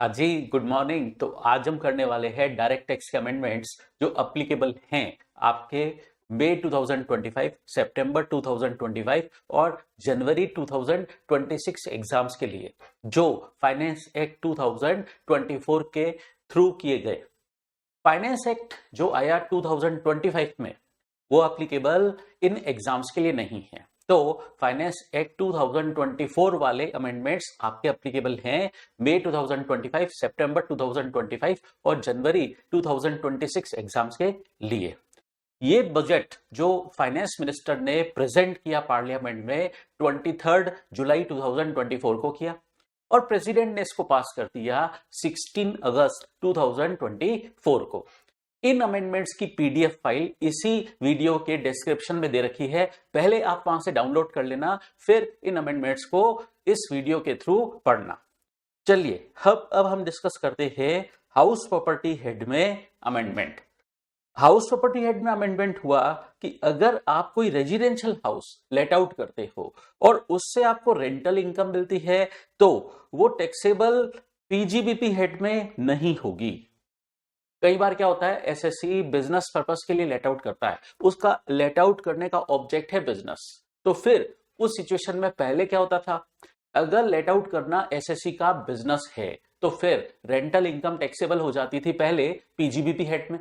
जी good morning. तो आज हम करने वाले हैं डायरेक्ट टैक्स के अमेंडमेंट्स जो अप्लीकेबल हैं आपके मई 2025, सितंबर 2025 और जनवरी 2026 एग्जाम्स के लिए जो फाइनेंस एक्ट 2024 के थ्रू किए गए। फाइनेंस एक्ट जो आया 2025 में वो एप्लीकेबल इन एग्जाम्स के लिए नहीं है। तो फाइनेंस एक्ट 2024 वाले अमेंडमेंट्स आपके एप्लीकेबल हैं मई 2025, सितंबर 2025 और जनवरी 2026 एग्जाम्स के लिए। ये बजट जो फाइनेंस मिनिस्टर ने प्रेजेंट किया पार्लियामेंट में 23 जुलाई 2024 को किया और प्रेसिडेंट ने इसको पास कर दिया 16 अगस्त 2024 को। इन अमेंडमेंट्स की पीडीएफ फाइल इसी वीडियो के डिस्क्रिप्शन में दे रखी है, पहले आप वहां से डाउनलोड कर लेना, फिर इन अमेंडमेंट्स को इस वीडियो के थ्रू पढ़ना। चलिए अब हम डिस्कस करते हैं हाउस प्रॉपर्टी हेड में अमेंडमेंट। हाउस प्रॉपर्टी हेड में अमेंडमेंट हुआ कि अगर आप कोई रेजिडेंशियल हाउस लेट आउट करते हो और उससे आपको रेंटल इनकम मिलती है तो वो टैक्सेबल पीजीबीपी हेड में नहीं होगी। कई बार क्या होता है, एसएससी बिजनेस पर्पस के लिए लेट आउट करता है, उसका लेट आउट करने का ऑब्जेक्ट है बिजनेस। तो फिर उस सिचुएशन में पहले क्या होता था, अगर लेट आउट करना एसएससी का बिजनेस है तो फिर रेंटल इनकम टैक्सेबल हो जाती थी पहले पीजीबीपी हेड में।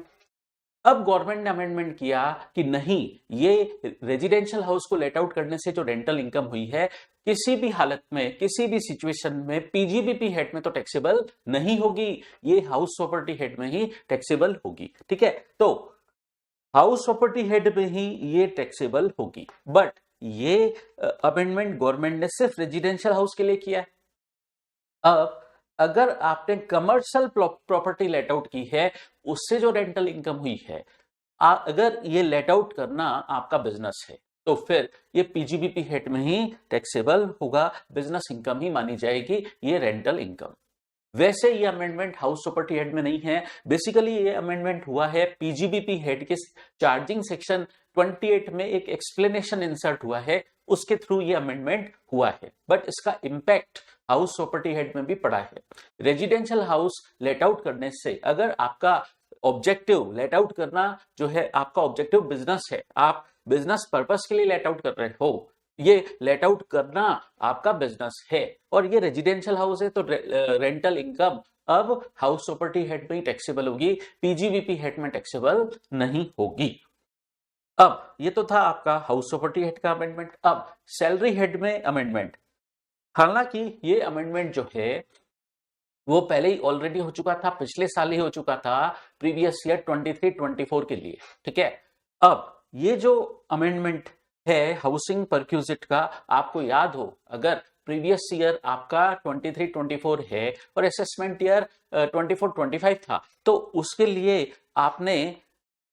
अब गवर्नमेंट ने अमेंडमेंट किया कि नहीं, ये रेजिडेंशियल हाउस को लेट आउट करने से जो रेंटल इनकम हुई है किसी भी हालत में किसी भी सिचुएशन में पीजीबीपी हेड में तो टैक्सेबल नहीं होगी, ये हाउस प्रॉपर्टी हेड में ही टैक्सेबल होगी। ठीक है, तो हाउस प्रॉपर्टी हेड में ही ये टैक्सेबल होगी। बट ये अमेंडमेंट गवर्नमेंट ने सिर्फ रेजिडेंशियल हाउस के लिए किया है। अब अगर आपने कमर्शियल प्रॉपर्टी लेट आउट की है, उससे जो रेंटल इनकम हुई है, अगर ये लेट आउट करना आपका बिजनेस है तो फिर ये पीजीबीपी हेड में ही टैक्सेबल होगा, बिजनेस इनकम ही मानी जाएगी ये रेंटल इनकम। वैसे ये अमेंडमेंट हाउस प्रॉपर्टी हेड में नहीं है, बेसिकली ये अमेंडमेंट हुआ है पीजीबीपी हेड के चार्जिंग सेक्शन 28 में एक एक्सप्लेनेशन इंसर्ट हुआ है, उसके थ्रू ये अमेंडमेंट हुआ है। बट इसका इंपैक्ट हाउस प्रॉपर्टी हेड में भी पड़ा है। रेजिडेंशियल हाउस लेट आउट करने से अगर आपका ऑब्जेक्टिव लेट आउट करना जो है, आपका ऑब्जेक्टिव बिजनेस है, आप बिजनेस पर्पस के लिए लेट आउट कर रहे हो, ये लेट आउट करना आपका बिजनेस है और ये रेजिडेंशियल हाउस है तो रेंटल इनकम अब हाउस प्रॉपर्टी हेड में ही टैक्सेबल होगी, पीजीबीपी हेड में टैक्सेबल नहीं होगी। अब ये तो था आपका हाउस प्रॉपर्टी हेड का अमेंडमेंट। अब सैलरी हेड में अमेंडमेंट, हालांकि ये अमेंडमेंट जो है वो पहले ही ऑलरेडी हो चुका था, पिछले साल ही हो चुका था, प्रीवियस ईयर 23-24 के लिए। ठीक है, अब ये जो अमेंडमेंट है हाउसिंग परक्यूजिट का, आपको याद हो अगर प्रीवियस ईयर आपका 23-24 है और असेसमेंट ईयर 24-25 था, तो उसके लिए आपने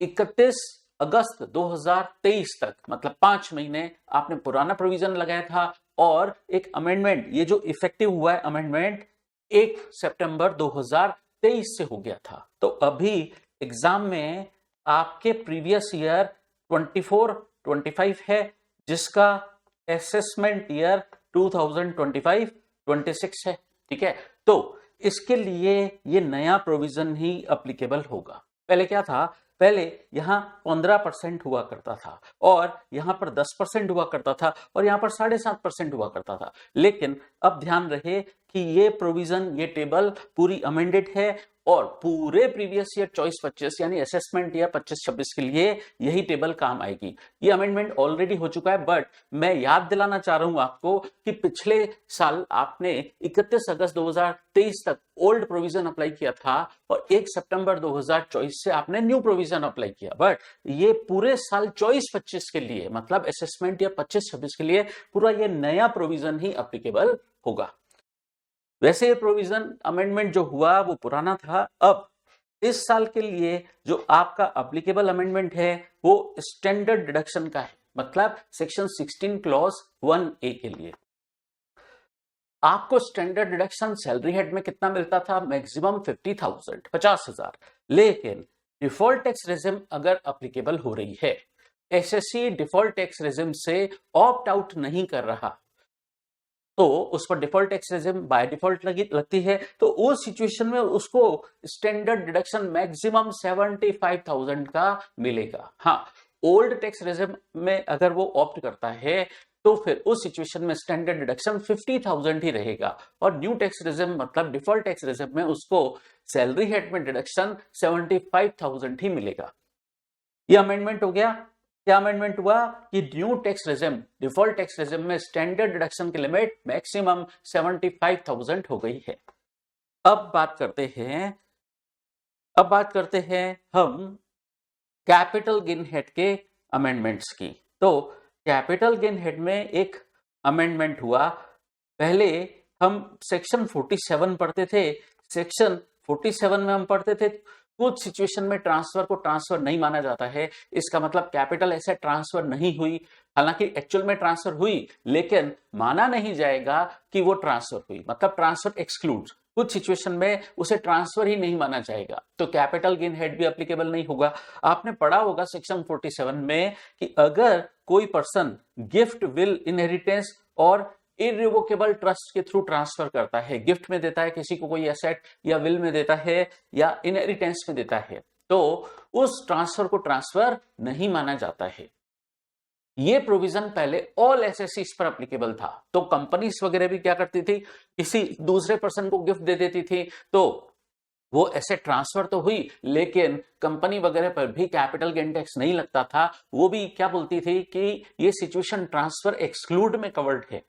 31 अगस्त 2023 तक मतलब 5 महीने आपने पुराना प्रोविजन लगाया था और एक अमेंडमेंट, ये जो इफेक्टिव हुआ है अमेंडमेंट 1 सितंबर 2023 से हो गया था। तो अभी एग्जाम में आपके प्रीवियस ईयर 24-25 है जिसका असेसमेंट ईयर 2025-26 है। ठीक है, तो इसके लिए ये नया प्रोविजन ही अप्लीकेबल होगा। पहले क्या था, पहले यहां 15% हुआ करता था और यहां पर 10% हुआ करता था और यहां पर 7.5% हुआ करता था। लेकिन अब ध्यान रहे कि ये प्रोविजन, ये टेबल पूरी अमेंडेड है और पूरे प्रीवियस ईयर 24-25 यानी असेसमेंट ईयर 25-26 के लिए यही टेबल काम आएगी। ये अमेंडमेंट ऑलरेडी हो चुका है, बट मैं याद दिलाना चाह रहा हूं आपको कि पिछले साल आपने 31 अगस्त 2023 तक ओल्ड प्रोविजन अप्लाई किया था और 1 सितंबर 2024 से आपने न्यू प्रोविजन अप्लाई किया। बट ये पूरे साल 24-25 के लिए मतलब असेसमेंट ईयर 25-26 के लिए पूरा ये नया प्रोविजन ही एप्लीकेबल होगा। वैसे ये प्रोविजन अमेंडमेंट जो हुआ वो पुराना था। अब इस साल के लिए जो आपका एप्लीकेबल अमेंडमेंट है वो स्टैंडर्ड डिडक्शन का है, मतलब सेक्शन 16 क्लॉज 1A के लिए। आपको स्टैंडर्ड डिडक्शन सैलरी हेड में कितना मिलता था, मैक्सिमम 50,000 लेकिन डिफॉल्ट टैक्स रेजिम अगर एप्लीकेबल हो रही है, एसएससी डिफॉल्ट टैक्स रेजिम से ऑप्ट आउट नहीं कर रहा, तो उस पर default tax regime by default लगती है, तो उस सिचुएशन में उसको स्टैंडर्ड डिडक्शन मैक्सिमम 75,000 का मिलेगा। हाँ, ओल्ड टैक्स रेजिम में अगर वो ऑप्ट करता है तो फिर उस सिचुएशन में स्टैंडर्ड डिडक्शन 50,000 ही रहेगा, और न्यू टैक्स रेजिम मतलब डिफॉल्ट टैक्स रेजिम में उसको सैलरी हेड में डिडक्शन 75,000 ही मिलेगा। ये अमेंडमेंट हो गया। क्या अमेंडमेंट हुआ कि new tax regime default tax regime में स्टैंडर्ड डिडक्शन की लिमिट मैक्सिमम 75,000 हो गई है। अब बात करते हैं हम कैपिटल गेन हेड के अमेंडमेंट्स की। तो कैपिटल गेन हेड में एक अमेंडमेंट हुआ। पहले हम सेक्शन 47 पढ़ते थे। सेक्शन 47 में हम पढ़ते थे कुछ सिचुएशन में ट्रांसफर को ट्रांसफर नहीं माना जाता है, इसका मतलब कैपिटल एसेट ट्रांसफर नहीं हुई, हालांकि एक्चुअल में ट्रांसफर हुई लेकिन माना नहीं जाएगा कि वो ट्रांसफर हुई, मतलब ट्रांसफर एक्सक्लूड। कुछ सिचुएशन में उसे ट्रांसफर ही नहीं माना जाएगा, तो कैपिटल गेन हेड भी एप्लीकेबल नहीं होगा। आपने पढ़ा होगा सेक्शन 47 में कि अगर कोई पर्सन गिफ्ट, विल, इनहेरिटेंस और इरिवोकेबल ट्रस्ट के थ्रू ट्रांसफर करता है, गिफ्ट में देता है किसी को कोई एसेट, या विल में देता है, या इनहेरिटेंस में देता है, तो उस ट्रांसफर को ट्रांसफर नहीं माना जाता है। ये प्रोविजन पहले ऑल एसएससीज पर एप्लीकेबल था। तो कंपनीज वगैरह भी क्या करती थी, किसी दूसरे पर्सन को गिफ्ट दे देती थी, तो वो एसेट ट्रांसफर तो हुई लेकिन कंपनी वगैरह पर भी कैपिटल गेन टैक्स नहीं लगता था। वो भी क्या बोलती थी कि ये सिचुएशन ट्रांसफर एक्सक्लूड में कवर्ड है।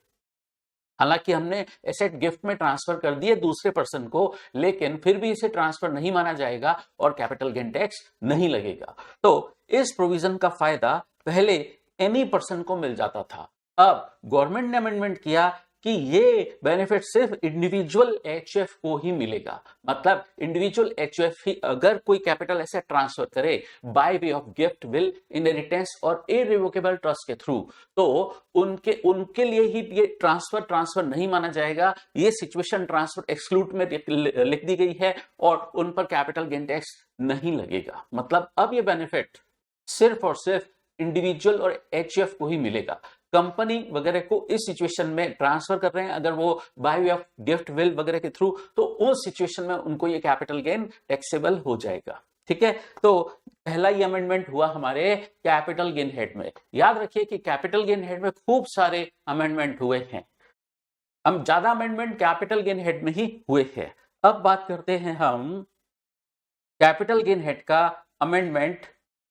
हालांकि हमने एसेट गिफ्ट में ट्रांसफर कर दिए दूसरे पर्सन को, लेकिन फिर भी इसे ट्रांसफर नहीं माना जाएगा और कैपिटल गेन टैक्स नहीं लगेगा। तो इस प्रोविजन का फायदा पहले एनी पर्सन को मिल जाता था। अब गवर्नमेंट ने अमेंडमेंट किया कि ये बेनिफिट सिर्फ इंडिविजुअल एचएफ को ही मिलेगा, मतलब इंडिविजुअल एचएफ ही अगर कोई कैपिटल एसेट ट्रांसफर करे by way of gift, will, inheritance और इरिवोकेबल ट्रस्ट के थ्रू, तो उनके लिए ही ये ट्रांसफर नहीं माना जाएगा। ये सिचुएशन ट्रांसफर एक्सक्लूड में लिख दी गई है और उन पर कैपिटल गेन टैक्स नहीं लगेगा। मतलब अब ये बेनिफिट सिर्फ और सिर्फ इंडिविजुअल और एचएफ को ही मिलेगा। कंपनी वगैरह को इस सिचुएशन में ट्रांसफर कर रहे हैं अगर वो by way of gift, will वगैरह के थ्रू, तो उस सिचुएशन में उनको ये कैपिटल गेन टैक्सेबल हो जाएगा। ठीक है, तो पहला ये अमेंडमेंट हुआ हमारे कैपिटल गेन हेड में। याद रखिए कि कैपिटल गेन हेड में खूब सारे अमेंडमेंट हुए हैं, हम ज्यादा अमेंडमेंट कैपिटल गेन हेड में ही हुए हैं। अब बात करते हैं हम कैपिटल गेन हेड का अमेंडमेंट।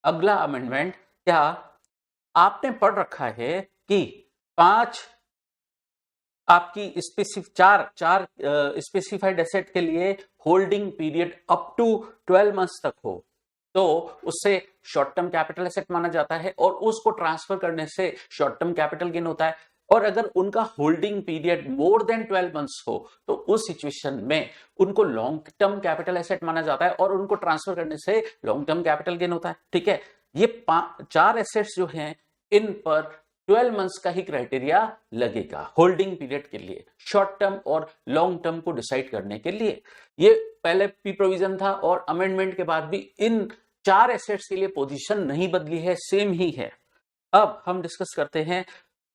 अगला अमेंडमेंट, क्या आपने पढ़ रखा है कि 5 आपकी चार स्पेसिफाइड एसेट के लिए holding period up to 12 months तक हो तो उससे शॉर्ट टर्म कैपिटल एसेट माना जाता है और उसको ट्रांसफर करने से शॉर्ट टर्म कैपिटल गेन होता है। और अगर उनका holding period more than 12 months हो तो उस सिचुएशन में उनको लॉन्ग टर्म कैपिटल एसेट माना जाता है और उनको ट्रांसफर करने से लॉन्ग टर्म कैपिटल गेन होता है। ठीक है, ये 4 एसेट्स जो हैं इन पर 12 मंथ्स का ही क्राइटेरिया लगेगा होल्डिंग पीरियड के लिए, शॉर्ट टर्म और लॉन्ग टर्म को डिसाइड करने के लिए। ये पहले भी प्रोविजन था और अमेंडमेंट के बाद भी इन 4 एसेट्स के लिए पोजीशन नहीं बदली है, सेम ही है। अब हम डिस्कस करते हैं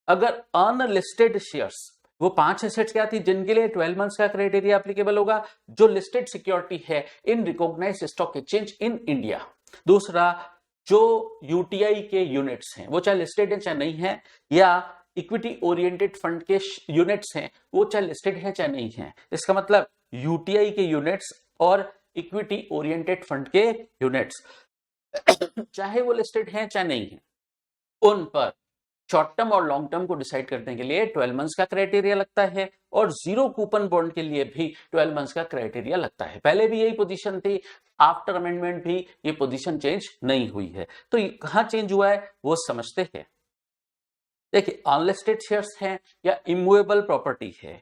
अगर अनलिस्टेड शेयर्स, वो 5 एसेट्स क्या थी जिनके लिए 12 मंथ्स का क्राइटेरिया एप्लीकेबल होगा, जो लिस्टेड सिक्योरिटी है in recognised stock exchange in India. दूसरा, जो यूटीआई के यूनिट्स हैं वो चाहे लिस्टेड है चाहे नहीं है, या इक्विटी ओरिएंटेड फंड के यूनिट्स हैं वो चाहे लिस्टेड है चाहे नहीं है। इसका मतलब यूटीआई के यूनिट्स और इक्विटी ओरिएंटेड फंड के यूनिट्स चाहे वो लिस्टेड है चाहे नहीं है, उन पर शॉर्ट टर्म और लॉन्ग टर्म को डिसाइड करने के लिए 12 मंथ्स का क्राइटेरिया लगता है और जीरो कूपन बॉन्ड के लिए भी 12 मंथ्स का क्राइटेरिया लगता है। पहले भी यही पोजीशन थी, आफ्टर अमेंडमेंट भी ये पोजीशन चेंज नहीं हुई है। तो कहां चेंज हुआ है वो समझते हैं। देखिए, अनलिस्टेड शेयर्स हैं या इमूवेबल प्रॉपर्टी है,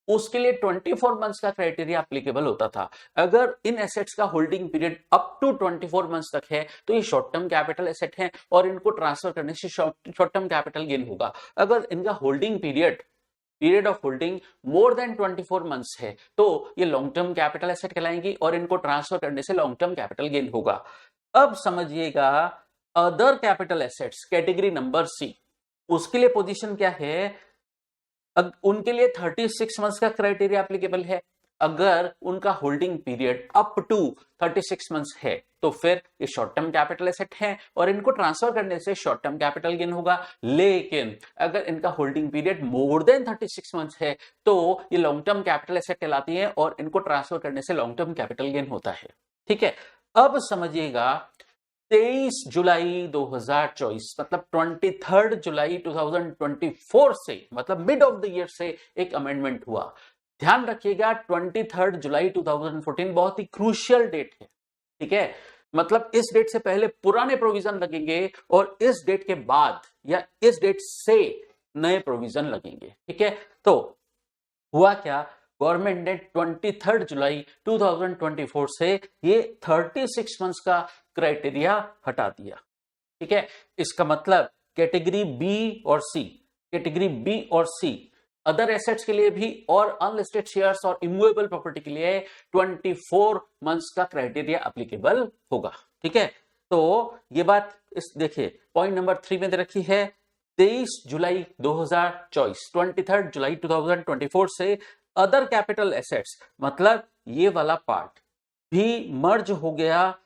उसके लिए 24 मंथ्स का क्राइटेरिया एप्लीकेबल होता था। अगर इन एसेट्स का holding period up to 24 months तक है तो ये शॉर्ट टर्म कैपिटल एसेट है और इनको ट्रांसफर करने से शॉर्ट टर्म कैपिटल गेन होगा। अगर इनका holding period of holding more than 24 months है तो ये लॉन्ग टर्म कैपिटल एसेट कहलाएंगी और इनको ट्रांसफर करने से लॉन्ग टर्म कैपिटल गेन होगा। अब समझिएगा other capital assets category number C, उसके लिए पोजीशन क्या है, उनके लिए 36 मंथ्स का क्राइटेरिया एप्लीकेबल है। अगर उनका holding period up to 36 months है तो फिर ये शॉर्ट टर्म कैपिटल एसेट है और इनको ट्रांसफर करने से शॉर्ट टर्म कैपिटल गेन होगा। लेकिन अगर इनका holding period more than 36 months है तो ये लॉन्ग टर्म कैपिटल एसेट कहलाती है और इनको ट्रांसफर करने से लॉन्ग टर्म कैपिटल गेन होता है। ठीक है, अब समझिएगा 23 जुलाई 2024 मतलब 23 जुलाई 2024 से, मतलब मिड ऑफ द ईयर से एक अमेंडमेंट हुआ। ध्यान रखिएगा 23 जुलाई 2014 बहुत ही क्रूशियल डेट है। ठीक है, मतलब इस डेट से पहले पुराने प्रोविजन लगेंगे और इस डेट के बाद या इस डेट से नए प्रोविजन लगेंगे। ठीक है, तो हुआ क्या, गवर्नमेंट ने 23 जुलाई 2024 से ये 36 मंथ्स का क्राइटेरिया हटा दिया। ठीक है, इसका मतलब कैटेगरी बी और सी, कैटेगरी बी और सी अदर एसेट्स के लिए भी और अनलिस्टेड शेयर्स और इमूवेबल प्रॉपर्टी के लिए 24 मंथ्स का क्राइटेरिया एप्लीकेबल होगा। ठीक है, तो ये बात इस देखिए पॉइंट नंबर 3 में दे रखी है 23 जुलाई 2024, 23 जुलाई 2024 से अदर कैपिटल एसेट्स मतलब ये वाला पार्ट भी मर्ज हो गया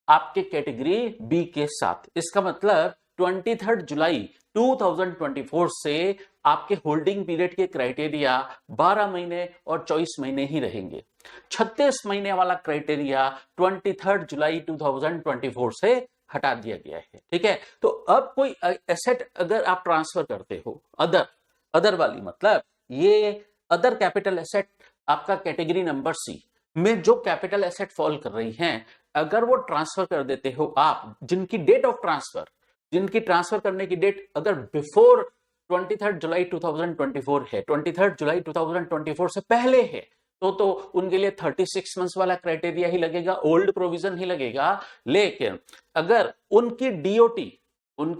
आपके कैटेगरी बी के साथ। इसका मतलब 23 जुलाई 2024 से आपके होल्डिंग पीरियड के क्राइटेरिया 12 महीने और 24 महीने ही रहेंगे। 36 महीने वाला क्राइटेरिया 23 जुलाई 2024 से हटा दिया गया है। ठीक है, तो अब कोई एसेट अगर आप ट्रांसफर करते हो अदर वाली, मतलब ये अदर कैपिटल एसेट आपका कैटेगरी नंबर सी में जो कैपिटल एसेट फॉल कर रही हैं, अगर वो ट्रांसफर कर देते हो आप, जिनकी डेट ऑफ ट्रांसफर, जिनकी ट्रांसफर करने की डेट अगर बिफोर 23 जुलाई 2024 है, 23 जुलाई 2024 से पहले है, तो उनके लिए 36 मंथ्स वाला क्राइटेरिया ही लगेगा, ओल्ड प्रोविजन ही लगेगा। लेकिन अगर उनकी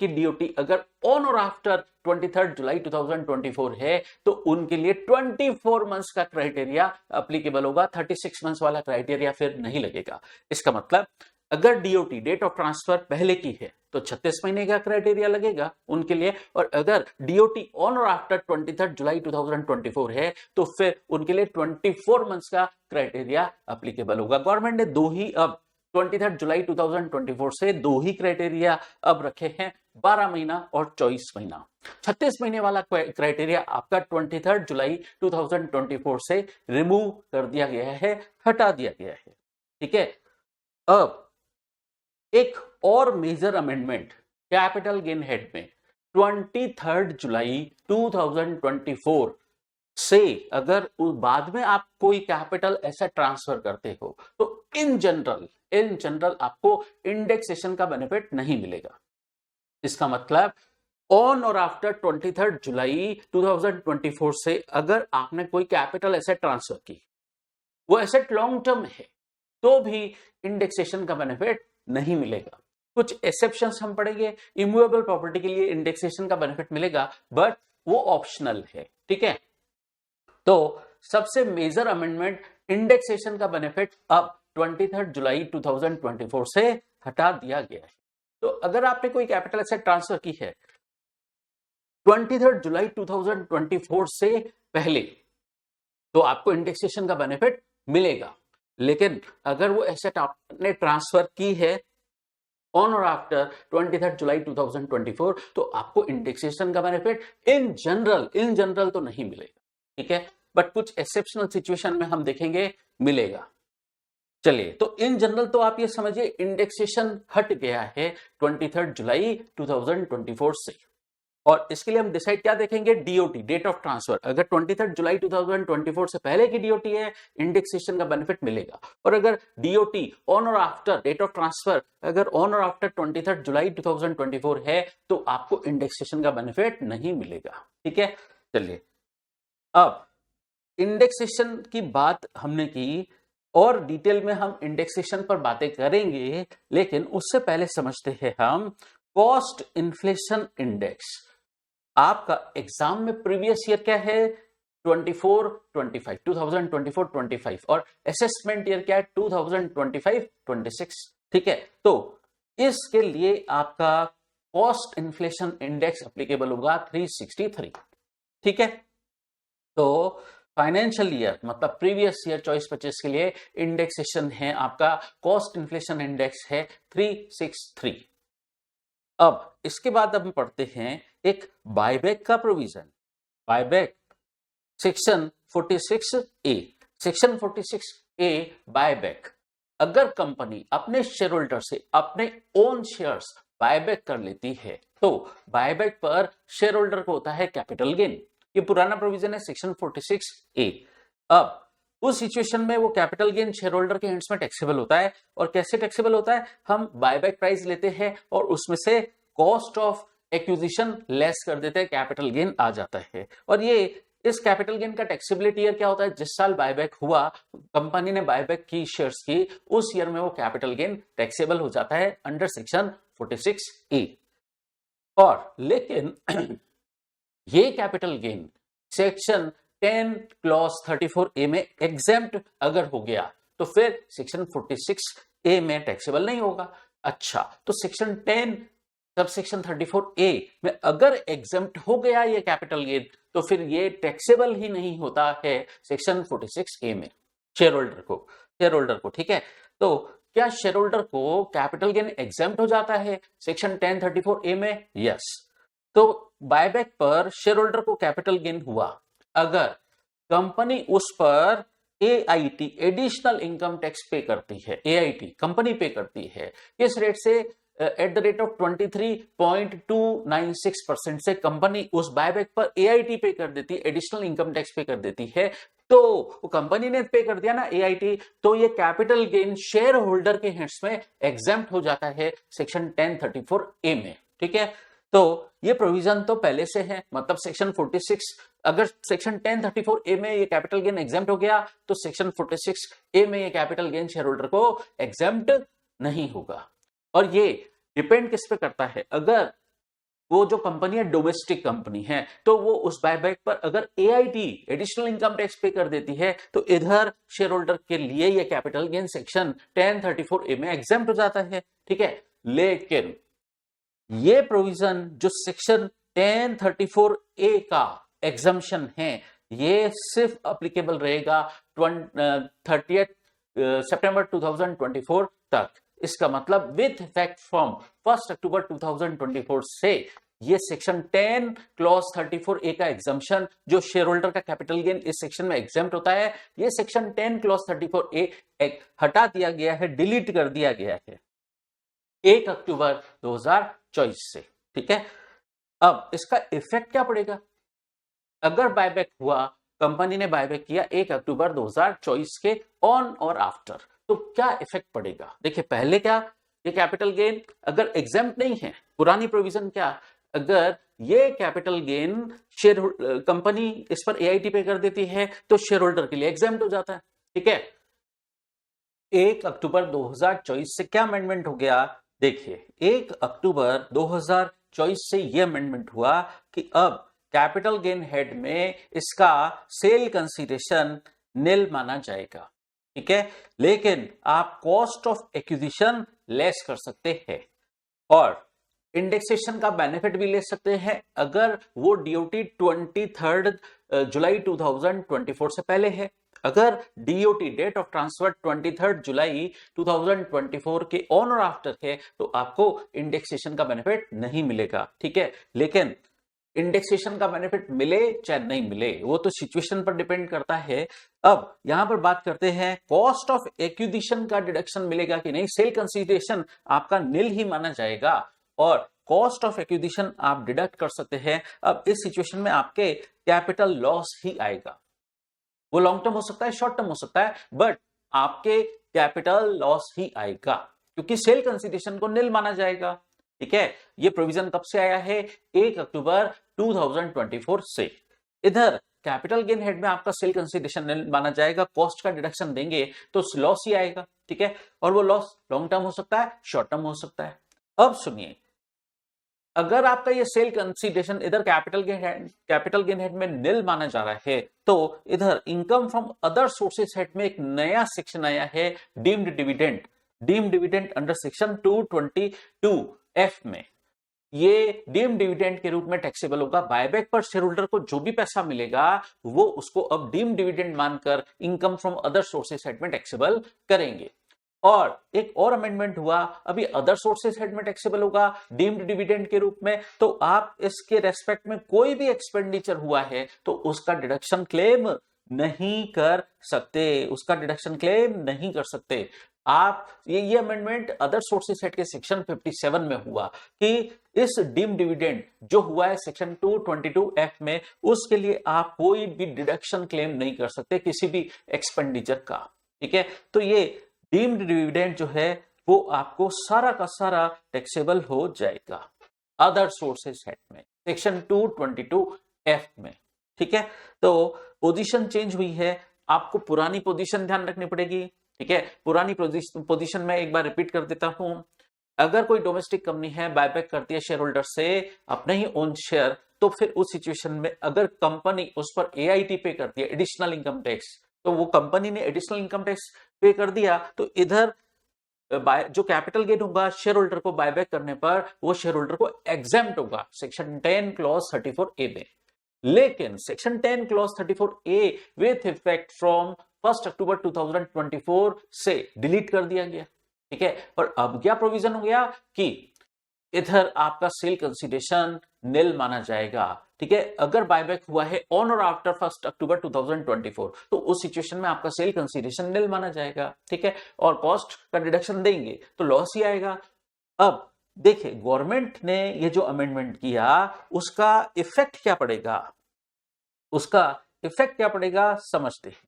डीओटी अगर ऑन और आफ्टर 23 जुलाई 2024 है तो उनके लिए 24 मंथ्स का क्राइटेरिया एप्लीकेबल होगा, 36 मंथ्स वाला क्राइटेरिया फिर नहीं लगेगा। इसका मतलब अगर डीओटी डेट ऑफ ट्रांसफर पहले की है तो 36 महीने का क्राइटेरिया लगेगा उनके लिए, और अगर डीओटी ऑन और आफ्टर 23 जुलाई 2024 है तो फिर उनके लिए 24 मंथ्स का क्राइटेरिया एप्लीकेबल होगा। गवर्नमेंट ने दो ही अब 23 जुलाई 2024 से दो ही क्राइटेरिया अब रखे हैं, 12 महीना और 24 महीना। 36 महीने वाला क्राइटेरिया आपका 23 जुलाई 2024 से रिमूव कर दिया गया है, हटा दिया गया है। ठीक है, अब एक और major amendment capital gain head में 23 जुलाई 2024 से अगर बाद में आप कोई कैपिटल एसेट ट्रांसफर करते हो तो इन जनरल आपको इंडेक्सेशन का बेनिफिट नहीं मिलेगा। इसका मतलब ऑन और आफ्टर 23 जुलाई 2024 से अगर आपने कोई कैपिटल एसेट ट्रांसफर की, वो एसेट लॉन्ग टर्म है, तो भी इंडेक्सेशन का बेनिफिट नहीं मिलेगा। कुछ एक्सेप्शंस हम पढ़ेंगे, इमूवेबल प्रॉपर्टी के लिए इंडेक्सेशन का बेनिफिट मिलेगा बट वो ऑप्शनल है। ठीक है, तो सबसे मेजर अमेंडमेंट इंडेक्सेशन का बेनिफिट अब 23 जुलाई 2024 से हटा दिया गया है। तो अगर आपने कोई कैपिटल एसेट ट्रांसफर की है 23 जुलाई 2024 से पहले तो आपको इंडेक्सेशन का बेनिफिट मिलेगा, लेकिन अगर वो एसेट आपने ट्रांसफर की है ऑन और आफ्टर 23 जुलाई 2024 तो आपको इंडेक्सेशन का बेनिफिट इन जनरल तो नहीं मिलेगा। ठीक है, बट कुछ एक्सेप्शनल सिचुएशन में हम देखेंगे मिलेगा। चलिए, तो इन जनरल तो आप ये समझिए इंडेक्सेशन हट गया है 23 जुलाई 2024 से, और इसके लिए हम डिसाइड क्या देखेंगे, डीओटी डेट ऑफ ट्रांसफर। अगर 23 जुलाई 2024 से पहले की डीओटी है इंडेक्सेशन का बेनिफिट मिलेगा, और अगर डीओटी ऑन और आफ्टर डेट ऑफ ट्रांसफर अगर ऑन और आफ्टर 23 जुलाई 2024 है तो आपको इंडेक्सेशन का बेनिफिट नहीं मिलेगा। ठीक है, चलिए अब इंडेक्सेशन की बात हमने की और डिटेल में हम इंडेक्सेशन पर बातें करेंगे, लेकिन उससे पहले समझते हैं हम कॉस्ट इन्फ्लेशन इंडेक्स। आपका एग्जाम में प्रीवियस ईयर क्या है 2024-25 और असेसमेंट ईयर क्या है 2025-26। ठीक है, तो इसके लिए आपका कॉस्ट इन्फ्लेशन इंडेक्स एप्लीकेबल होगा 363। ठीक है, तो फाइनेंशियल ईयर मतलब प्रीवियस ईयर 24-25 के लिए इंडेक्सेशन है आपका, कॉस्ट इन्फ्लेशन इंडेक्स है 363। अब इसके बाद हम पढ़ते हैं एक बायबैक का provision. Buyback section 46A, section 46A buyback. अगर कंपनी अपने शेयर होल्डर से अपने ओन शेयर्स बायबैक कर लेती है तो बायबैक पर शेयर होल्डर को होता है कैपिटल गेन। ये पुराना प्रोविजन है सेक्शन 46A। अब उस सिचुएशन में वो कैपिटल गेन शेयर होल्डर के हैंड्स में टैक्सेबल होता है। और कैसे टैक्सेबल होता है, हम बायबैक प्राइस लेते हैं और उसमें से कॉस्ट ऑफ एक्विजिशन लेस कर देते हैं, कैपिटल गेन आ जाता है। और ये इस कैपिटल गेन का टैक्सेबिलिटी ईयर क्या होता है, जिस साल बायबैक हुआ, कंपनी ने बायबैक की शेयर्स की, उस ईयर में वो कैपिटल गेन टैक्सेबल हो जाता है अंडर सेक्शन 46A। और लेकिन ये capital gain section 10 clause 34A में एग्जेम्प्ट अगर हो गया तो फिर सेक्शन 46A में टैक्सेबल नहीं होगा। अच्छा, तो सेक्शन 10 सब सेक्शन 34A में अगर एग्जेम्प्ट हो गया ये कैपिटल गेन तो फिर ये टैक्सेबल ही नहीं होता है सेक्शन 46A में शेयर होल्डर को। ठीक है, तो क्या शेयर होल्डर को कैपिटल गेन एग्जेम्प्ट हो जाता है सेक्शन 1034A में? यस। तो बायबैक पर शेयर होल्डर को कैपिटल गेन हुआ अगर कंपनी उस पर AIT एडिशनल इनकम टैक्स पे करती है। AIT कंपनी पे करती है किस रेट से? एट द रेट ऑफ 23.296% से कंपनी उस बायबैक पर AIT पे कर देती है, एडिशनल इनकम टैक्स पे कर देती है। तो वो कंपनी ने पे कर दिया ना AIT, तो ये कैपिटल गेन शेयर होल्डर के हैंड्स में एग्जेम्प्ट हो जाता है सेक्शन 1034A में। ठीक है, तो ये प्रोविजन तो पहले से है, मतलब सेक्शन 46, अगर सेक्शन 1034A में ये कैपिटल गेन एग्जेम्प्ट हो गया तो सेक्शन 46A में ये कैपिटल गेन शेयर होल्डर को एग्जेम्प्ट नहीं होगा। और ये डिपेंड किस पे करता है, अगर वो जो कंपनी है डोमेस्टिक कंपनी है तो वो उस बायबैक पर अगर AIT एडिशनल इनकम टैक्स पे कर देती है तो इधर शेयर होल्डर के लिए ये कैपिटल गेन सेक्शन 1034A में एग्जेम्प्ट हो जाता है। ठीक है, लेकिन ये प्रोविजन जो सेक्शन 1034A का एग्जम्पशन है ये सिर्फ अप्लीकेबल रहेगा 30 सितंबर 2024 तक। इसका मतलब विथ इफेक्ट फ्रॉम 1 अक्टूबर 2024 से ये सेक्शन 10 क्लॉज 34A का एग्जम्पशन जो शेयर होल्डर का कैपिटल गेन इस सेक्शन में एग्जेम्प्ट होता है, ये सेक्शन 10 क्लॉज 34A हटा दिया गया है, डिलीट कर दिया गया है 1 अक्टूबर 2024 से। ठीक है, अब इसका इफेक्ट क्या पड़ेगा? अगर बायबैक हुआ, कंपनी ने बायबैक किया 1 अक्टूबर 2024 के ऑन और आफ्टर, तो क्या इफेक्ट पड़ेगा? देखिए, पहले क्या, ये कैपिटल गेन अगर एग्जेम्प्ट नहीं है, पुरानी प्रोविजन क्या, अगर ये कैपिटल गेन शेयर कंपनी इस पर AIT पे कर देती है तो शेयर होल्डर के लिए एग्जेम्प्ट हो जाता है। ठीक है, 1 अक्टूबर 2024 से क्या अमेंडमेंट हो गया? देखिए, 1 अक्टूबर 2024 से यह अमेंडमेंट हुआ कि अब कैपिटल गेन हेड में इसका सेल कंसीडरेशन निल माना जाएगा। ठीक है, लेकिन आप कॉस्ट ऑफ एक्विजिशन लेस कर सकते हैं और इंडेक्सेशन का बेनिफिट भी ले सकते हैं अगर वो DOT 23 जुलाई 2024 से पहले है। अगर DOT date of transfer 23 July 2024 के ऑन और आफ्टर है तो आपको इंडेक्सेशन का बेनिफिट नहीं मिलेगा। ठीक है, लेकिन इंडेक्सेशन का बेनिफिट मिले चाहे नहीं मिले वो तो सिचुएशन पर डिपेंड करता है। अब यहां पर बात करते हैं कॉस्ट ऑफ एक्विजिशन का डिडक्शन मिलेगा कि नहीं। सेल कंसीडरेशन आपका निल ही माना जाएगा और कॉस्ट ऑफ एक्विजिशन आप डिडक्ट कर सकते हैं। अब इस सिचुएशन में आपके कैपिटल लॉस ही आएगा, वो लॉन्ग टर्म हो सकता है, शॉर्ट टर्म हो सकता है, बट आपके कैपिटल लॉस ही आएगा क्योंकि सेल कंसीडरेशन को निल माना जाएगा। ठीक है, ये प्रोविजन कब से आया है? 1 अक्टूबर 2024 से। इधर कैपिटल गेन हेड में आपका सेल कंसीडरेशन निल माना जाएगा, कॉस्ट का डिडक्शन देंगे तो लॉस ही आएगा। ठीक है, और वो लॉस लॉन्ग टर्म हो सकता है, शॉर्ट टर्म हो सकता है। अब सुनिए, अगर आपका ये सेल कंसीडरेशन इधर कैपिटल गेन हेड में निल माना जा रहा है तो इधर income from other sources head में एक नया सेक्शन आया है deemed dividend under section 222F में। ये डीम्ड डिविडेंड के रूप में टैक्सेबल होगा। बायबैक पर शेयर होल्डर को जो भी पैसा मिलेगा वो उसको अब डीम्ड डिविडेंड मानकर income from other sources head में टैक्सेबल करेंगे। और एक और अमेंडमेंट हुआ, अभी अदर सोर्सेस हेड में टैक्सेबल होगा डीम्ड डिविडेंड के रूप में, तो आप इसके रेस्पेक्ट में कोई भी एक्सपेंडिचर हुआ है तो उसका डिडक्शन क्लेम नहीं कर सकते, उसका डिडक्शन क्लेम नहीं कर सकते आप। ये अमेंडमेंट अदर सोर्सेस हेड के सेक्शन 57 में हुआ कि इस डीम्ड डिविडेंड जो हुआ है सेक्शन 222F में, उसके लिए आप कोई भी डिडक्शन क्लेम नहीं कर सकते किसी भी एक्सपेंडिचर का। ठीक है, तो ये डीम्ड डिविडेंड जो है वो आपको सारा का सारा टैक्सेबल हो जाएगा अदर सोर्सेस हेड में सेक्शन 222F में। ठीक है, तो पोजीशन चेंज हुई है, आपको पुरानी पोजीशन ध्यान रखनी पड़ेगी। ठीक है, पुरानी पोजीशन में एक बार रिपीट कर देता हूं। अगर कोई डोमेस्टिक कंपनी है बायबैक करती है शेयर होल्डर से अपने ही ओन शेयर, तो फिर उस सिचुएशन में अगर कंपनी उस पर AIT पे करती है एडिशनल इनकम टैक्स, तो वो कंपनी ने एडिशनल इनकम टैक्स पे कर दिया, तो इधर जो कैपिटल गेन होगा शेयर होल्डर को बायबैक करने पर वो शेयर होल्डर को एग्जेम्प्ट होगा सेक्शन 10 क्लॉज 34A में। लेकिन section 10 clause 34A with effect from 1 अक्टूबर 2024 से डिलीट कर दिया गया। ठीक है, और अब क्या प्रोविजन हो गया कि इधर आपका सेल कंसीडरेशन निल माना जाएगा। ठीक है, अगर बायबैक हुआ है ऑन और आफ्टर 1 अक्टूबर 2024 तो उस सिचुएशन में आपका सेल कंसीडरेशन निल माना जाएगा। ठीक है, और कॉस्ट का डिडक्शन देंगे तो लॉस ही आएगा। अब देखिए, गवर्नमेंट ने ये जो अमेंडमेंट किया उसका इफेक्ट क्या पड़ेगा, उसका इफेक्ट क्या पड़ेगा समझते हैं।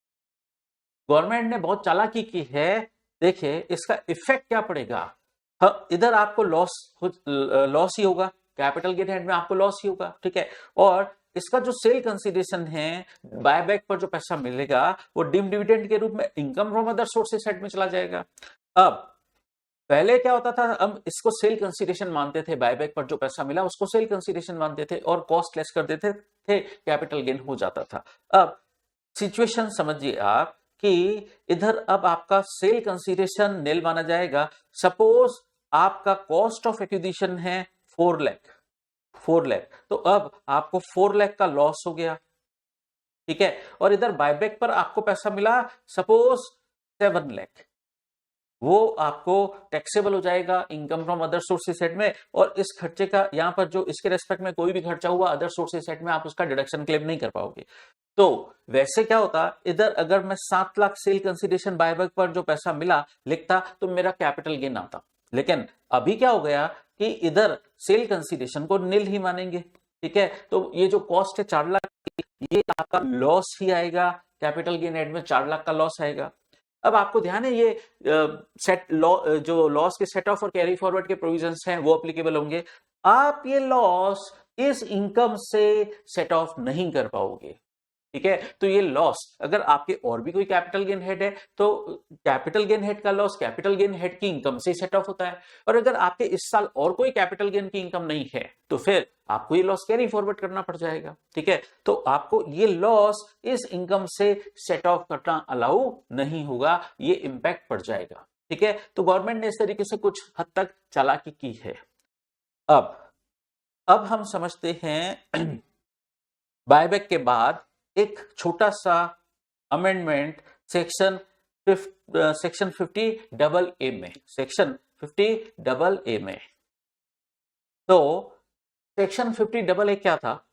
गवर्नमेंट ने बहुत चालाकी की है, देखिए इसका इफेक्ट क्या पड़ेगा। हाँ, इधर आपको लॉस ही होगा, कैपिटल गेन हेड में आपको लॉस ही होगा। ठीक है, और इसका जो सेल कंसीडरेशन है बायबैक पर जो पैसा मिलेगा वो डीम्ड डिविडेंड के रूप में income from other sources head में चला जाएगा। अब पहले क्या होता था, हम इसको सेल कंसीडरेशन मानते थे, बायबैक पर जो पैसा मिला उसको सेल कंसीडरेशन मानते थे और कॉस्ट लेस कर देते थे, कैपिटल गेन हो जाता था। अब सिचुएशन समझिए आप कि इधर अब आपका सेल कंसीडरेशन निल माना जाएगा। सपोज आपका कॉस्ट ऑफ एक्विजिशन है 4 लाख, तो अब आपको 4 लाख का लॉस हो गया। ठीक है, और इधर बायबैक पर आपको पैसा मिला सपोज 7 लाख, वो आपको टैक्सेबल हो जाएगा income from other sources head में। और इस खर्चे का यहां पर जो इसके रेस्पेक्ट में कोई भी खर्चा हुआ अदर सोर्सेस हेड में आप उसका डिडक्शन क्लेम नहीं कर पाओगे। तो वैसे क्या होता, इधर अगर मैं 7 लाख सेल कंसीडरेशन बायबैक पर जो पैसा मिला लिखता तो मेरा कैपिटल गेन आता, लेकिन अभी क्या हो गया कि इधर सेल कंसीडरेशन को निल ही मानेंगे। ठीक है, तो ये जो कॉस्ट है 4 लाख, ये आपका लॉस ही आएगा, कैपिटल गेन हेड में 4 लाख का लॉस आएगा। अब आपको ध्यान है ये सेट लॉ, जो लॉस के सेट ऑफ और कैरी फॉरवर्ड के प्रोविजंस हैं वो एप्लीकेबल होंगे। आप ये लॉस इस इनकम से सेट ऑफ नहीं कर पाओगे। ठीक है, तो ये लॉस अगर आपके और भी कोई कैपिटल गेन हेड है तो कैपिटल गेन हेड का लॉस कैपिटल गेन हेड की इनकम से सेट ऑफ होता है। और अगर आपके इस साल और कोई कैपिटल गेन की इनकम नहीं है तो फिर आपको ये लॉस कैरी फॉरवर्ड करना पड़ जाएगा। ठीक है, तो आपको ये लॉस इस इनकम से सेट ऑफ करना अलाउ नहीं होगा, ये इंपैक्ट पड़ जाएगा। ठीक है, तो गवर्नमेंट ने इस तरीके से कुछ हद तक चालाकी की है। अब हम समझते हैं बायबैक के बाद एक छोटा सा अमेंडमेंट सेक्शन 50AA में, सेक्शन 50AA में। तो सेक्शन 50AA क्या था,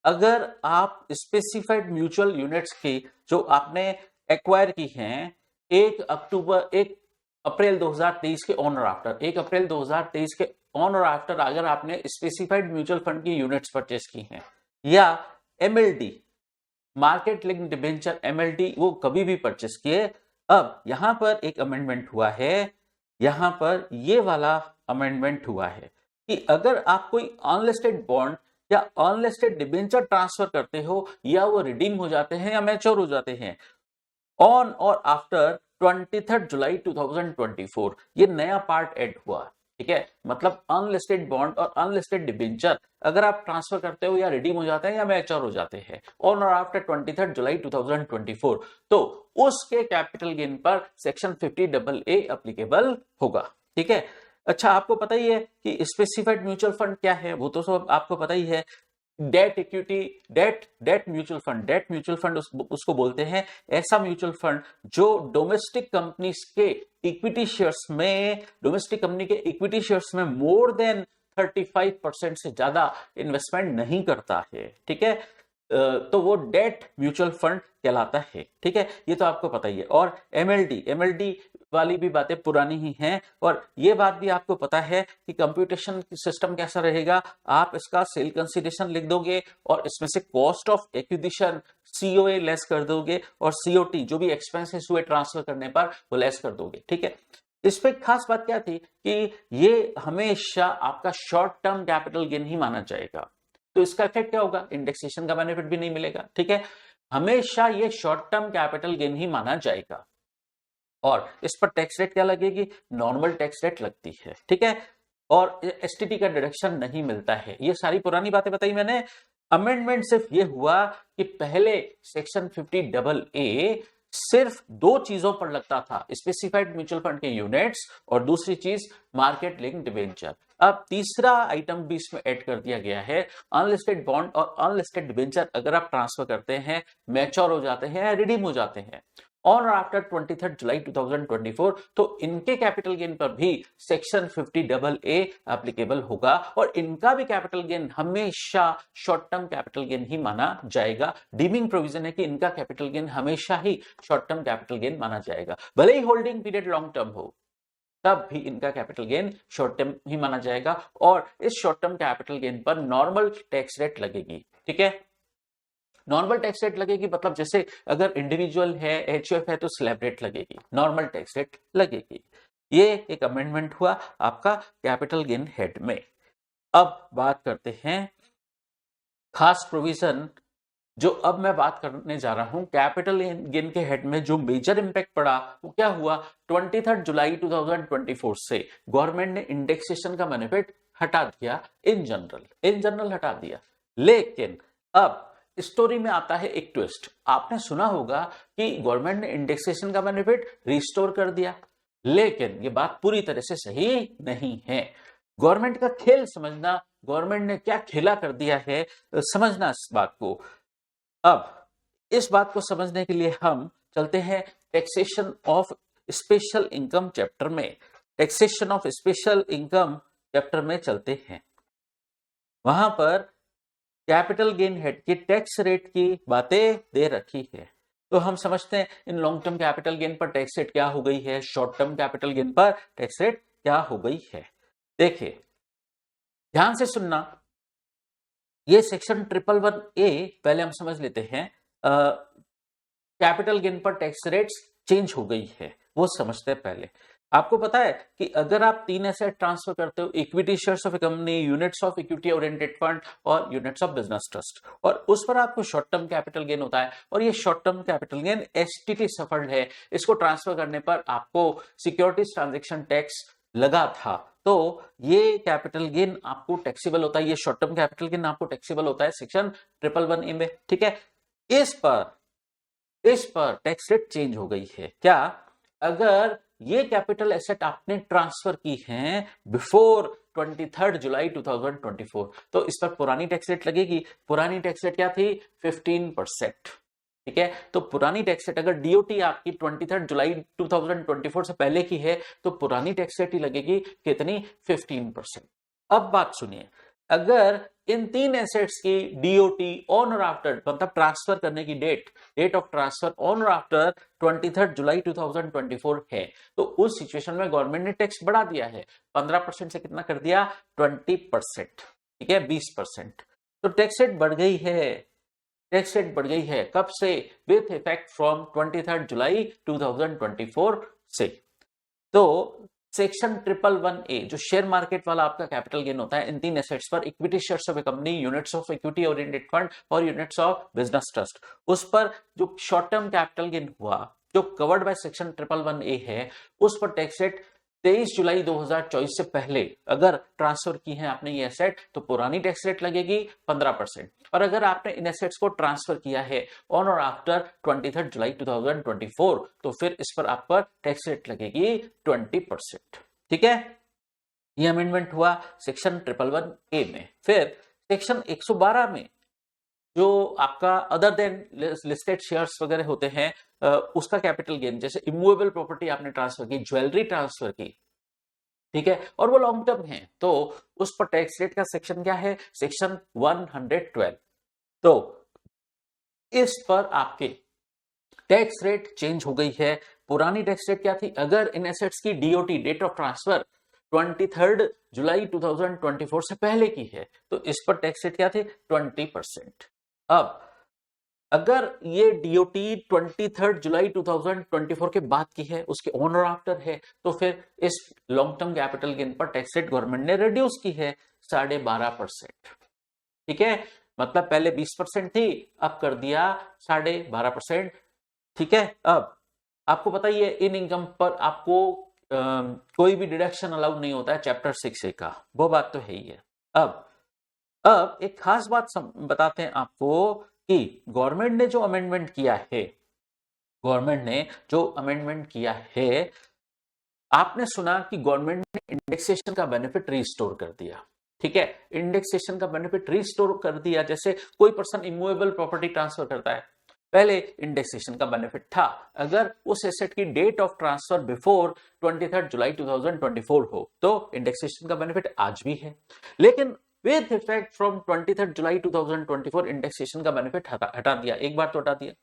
अगर आप स्पेसिफाइड म्यूचुअल यूनिट्स की जो आपने एक्वायर की हैं 1 अप्रैल 2023 के ऑन और आफ्टर, 1 अप्रैल 2023 के ऑन और आफ्टर अगर आपने स्पेसिफाइड म्यूचुअल फंड की यूनिट्स परचेस की हैं या MLD market linked debenture MLD वो कभी भी परचेस किए। अब यहां पर एक अमेंडमेंट हुआ है, यहां पर ये वाला अमेंडमेंट हुआ है कि अगर आप कोई अनलिस्टेड बॉन्ड या अनलिस्टेड डिबेंचर ट्रांसफर करते हो या वो रिडीम हो जाते हैं या मैच्योर हो जाते हैं ऑन और आफ्टर 23 जुलाई 2024, ये नया पार्ट ऐड हुआ। ठीक है, मतलब अनलिस्टेड बॉन्ड और अनलिस्टेड डिबेंचर अगर आप ट्रांसफर करते हो या रिडीम हो जाते हैं या मैच्योर हो जाते हैं ऑन और आफ्टर 23 जुलाई 2024, तो उसके कैपिटल गेन पर सेक्शन 50AA एप्लीकेबल होगा। ठीक है, अच्छा, आपको पता ही है कि स्पेसिफाइड म्यूचुअल फंड क्या है, वो तो सब आपको पता ही है। Debt equity, debt mutual fund उसको बोलते हैं, ऐसा म्यूचुअल फंड जो डोमेस्टिक कंपनीज के इक्विटी शेयर्स में, डोमेस्टिक कंपनी के इक्विटी शेयर्स में मोर देन 35% से ज्यादा इन्वेस्टमेंट नहीं करता है। ठीक है, तो वो डेट म्यूचुअल फंड कहलाता है। ठीक है, ये तो आपको पता ही है। और एमएलडी वाली भी बातें पुरानी ही हैं, और ये बात भी आपको पता है कि कंप्यूटेशन सिस्टम कैसा रहेगा। आप इसका सेल कंसिडरेशन लिख दोगे और इसमें से cost of acquisition COA less कर दोगे, और सीओटी जो भी एक्सपेंसेस हुए ट्रांसफर करने पर वो लेस कर दोगे। ठीक है, इस पे खास बात क्या थी कि ये हमेशा आपका शॉर्ट टर्म कैपिटल गेन ही माना जाएगा। तो इसका इफेक्ट क्या होगा, इंडेक्सेशन का बेनिफिट भी नहीं मिलेगा। ठीक है, हमेशा ये शॉर्ट टर्म कैपिटल गेन ही माना जाएगा। और इस पर टैक्स रेट क्या लगेगी, नॉर्मल टैक्स रेट लगती है। ठीक है, और एसटीटी का डिडक्शन नहीं मिलता है। ये सारी पुरानी बातें बताई मैंने। अमेंडमेंट सिर्फ ये हुआ कि पहले सेक्शन 50AA सिर्फ दो चीजों पर लगता था, स्पेसिफाइड म्यूचुअल फंड के यूनिट्स, और दूसरी चीज मार्केट लिंक्ड डिबेंचर। अब तीसरा आइटम भी इसमें ऐड कर दिया गया है, अनलिस्टेड बॉन्ड और अनलिस्टेड डिबेंचर अगर आप ट्रांसफर करते हैं, मैच्योर हो जाते हैं, रिडीम हो जाते हैं ऑन और आफ्टर 23 जुलाई 2024, तो इनके कैपिटल गेन पर भी सेक्शन 50AA एप्लीकेबल होगा, और इनका भी कैपिटल गेन हमेशा शॉर्ट टर्म कैपिटल गेन ही माना जाएगा। डीमिंग प्रोविजन है कि इनका कैपिटल गेन हमेशा ही शॉर्ट टर्म कैपिटल गेन माना जाएगा, भले ही होल्डिंग पीरियड लॉन्ग टर्म हो, तब भी इनका कैपिटल गेन शॉर्ट टर्म ही माना जाएगा, और इस शॉर्ट टर्म कैपिटल गेन पर नॉर्मल टैक्स रेट लगेगी। ठीक है, नॉर्मल टैक्स रेट लगेगी मतलब जैसे अगर इंडिविजुअल है, एचयूएफ है, तो स्लैब रेट लगेगी, नॉर्मल टैक्स रेट लगेगी। ये एक अमेंडमेंट हुआ आपका कैपिटल गेन हेड में। अब बात करते हैं खास प्रोविजन, जो अब मैं बात करने जा रहा हूं कैपिटल गेन के हेड में जो मेजर इंपैक्ट पड़ा वो क्या हुआ, 23 जुलाई 2024 से गवर्नमेंट ने इंडेक्सेशन का बेनिफिट हटा दिया, इन जनरल हटा दिया। लेकिन अब स्टोरी में आता है एक ट्विस्ट। आपने सुना होगा कि गवर्नमेंट ने इंडेक्सेशन का बेनिफिट रिस्टोर कर दिया, लेकिन ये बात पूरी तरह से सही नहीं है। गवर्नमेंट का खेल समझना, गवर्नमेंट ने क्या खेला कर दिया है समझना इस बात को। अब इस बात को समझने के लिए हम चलते हैं taxation of special income chapter में, taxation of special income chapter में चलते हैं। वहां पर कैपिटल गेन हेड की टैक्स रेट की बातें दे रखी है, तो हम समझते हैं इन लॉन्ग टर्म कैपिटल गेन पर टैक्स रेट क्या हो गई है, शॉर्ट टर्म कैपिटल गेन पर टैक्स रेट क्या हो गई है। देखिए ध्यान से सुनना, ये सेक्शन 111A पहले हम समझ लेते हैं। कैपिटल गेन पर टैक्स रेट्स चेंज हो गई है, वो समझते हैं पहले। आपको पता है कि अगर आप तीन एसेट ट्रांसफर करते हो, equity shares of a company, units of equity oriented fund और यूनिट्स ऑफ बिजनेस ट्रस्ट, और उस पर आपको शॉर्ट टर्म कैपिटल गेन होता है, और ये short term capital gain STT suffered है, इसको ट्रांसफर करने पर आपको सिक्योरिटीज ट्रांजेक्शन टैक्स लगा था, तो ये कैपिटल गेन आपको टैक्सेबल होता है, ये शॉर्ट टर्म कैपिटल गेन आपको टैक्सेबल होता है सेक्शन 111A में। ठीक है, इस पर टैक्स रेट चेंज हो गई है। क्या, अगर ये कैपिटल एसेट आपने ट्रांसफर की हैं बिफोर 23 जुलाई 2024, तो इस पर पुरानी टैक्स रेट लगेगी। पुरानी टैक्स रेट क्या थी, 15%। ठीक है, तो पुरानी टैक्स रेट अगर डीओटी आपकी 23 जुलाई 2024 से पहले की है, तो पुरानी टैक्स रेट ही लगेगी कितनी, 15%। अब बात सुनिए, अगर इन तीन एसेट्स की डीओटी ऑन और आफ्टर, मतलब ट्रांसफर करने की डेट ऑफ ट्रांसफर ऑन और आफ्टर 23 जुलाई 2024 है, तो उस सिचुएशन में गवर्नमेंट ने टैक्स बढ़ा दिया है, 15% से कितना कर दिया, 20%। ठीक है, 20%। तो टैक्स रेट बढ़ गई है, टैक्स रेट बढ़ गई है। कब से, विथ इफेक्ट फ्रॉम 23 जुलाई 2024 से। तो सेक्शन 111A जो शेयर मार्केट वाला आपका कैपिटल गेन होता है इन तीन एसेट्स पर, equity shares of a company, units of equity oriented fund और यूनिट्स ऑफ बिजनेस ट्रस्ट, उस पर जो शॉर्ट टर्म कैपिटल गेन हुआ जो कवर्ड बाय सेक्शन 111A है, उस पर टैक्स रेट 23 जुलाई 2024 से पहले अगर ट्रांसफर की है आपने ये एसेट, तो पुरानी टैक्स रेट लगेगी 15%, और अगर आपने इन एसेट्स को ट्रांसफर किया है ऑन और आफ्टर 23 जुलाई 2024, तो फिर इस पर आप पर टैक्स रेट लगेगी 20%। ठीक है, ये अमेंडमेंट हुआ सेक्शन 111A में। फिर सेक्शन 112 में जो आपका अदर देन लिस्टेड शेयर्स वगैरह होते हैं, उसका कैपिटल गेन, जैसे इमूवेबल प्रॉपर्टी आपने ट्रांसफर की, ज्वेलरी ट्रांसफर की, ठीक है, और वो लॉन्ग टर्म है, तो उस पर टैक्स रेट का सेक्शन क्या है, सेक्शन 112। तो इस पर आपके टैक्स रेट चेंज हो गई है। पुरानी टैक्स रेट क्या थी, अगर इन एसेट्स की DOT, date of transfer 23 July 2024 से पहले की है, तो इस पर टैक्स रेट क्या थे, 20%। अब अगर ये डीओटी 23 जुलाई 2024 के बाद की है, उसके ऑन और आफ्टर है, तो फिर इस लॉन्ग टर्म कैपिटल गेन पर टैक्स रेट गवर्नमेंट ने रिड्यूस की है 12.5%। ठीक है, मतलब पहले 20% थी, अब कर दिया 12.5%। ठीक है, अब आपको पता ही है इन इनकम पर आपको कोई भी डिडक्शन अलाउ नहीं होता है चैप्टर 6A का, वो बात तो है ही है। अब एक खास बात बताते हैं आपको कि गवर्नमेंट ने जो अमेंडमेंट किया है, आपने सुना कि गवर्नमेंट ने इंडेक्सेशन का बेनिफिट रिस्टोर कर दिया। ठीक है, इंडेक्सेशन का बेनिफिट रिस्टोर कर दिया, जैसे कोई पर्सन इमूवेबल प्रॉपर्टी ट्रांसफर करता है, पहले इंडेक्सेशन का बेनिफिट था अगर उस एसेट की date of transfer before 23 July 2024 हो, तो इंडेक्सेशन का बेनिफिट आज भी है। लेकिन with effect from 23 July 2024 indexation का बेनिफिट हटा दिया, एक बार तो हटा दिया।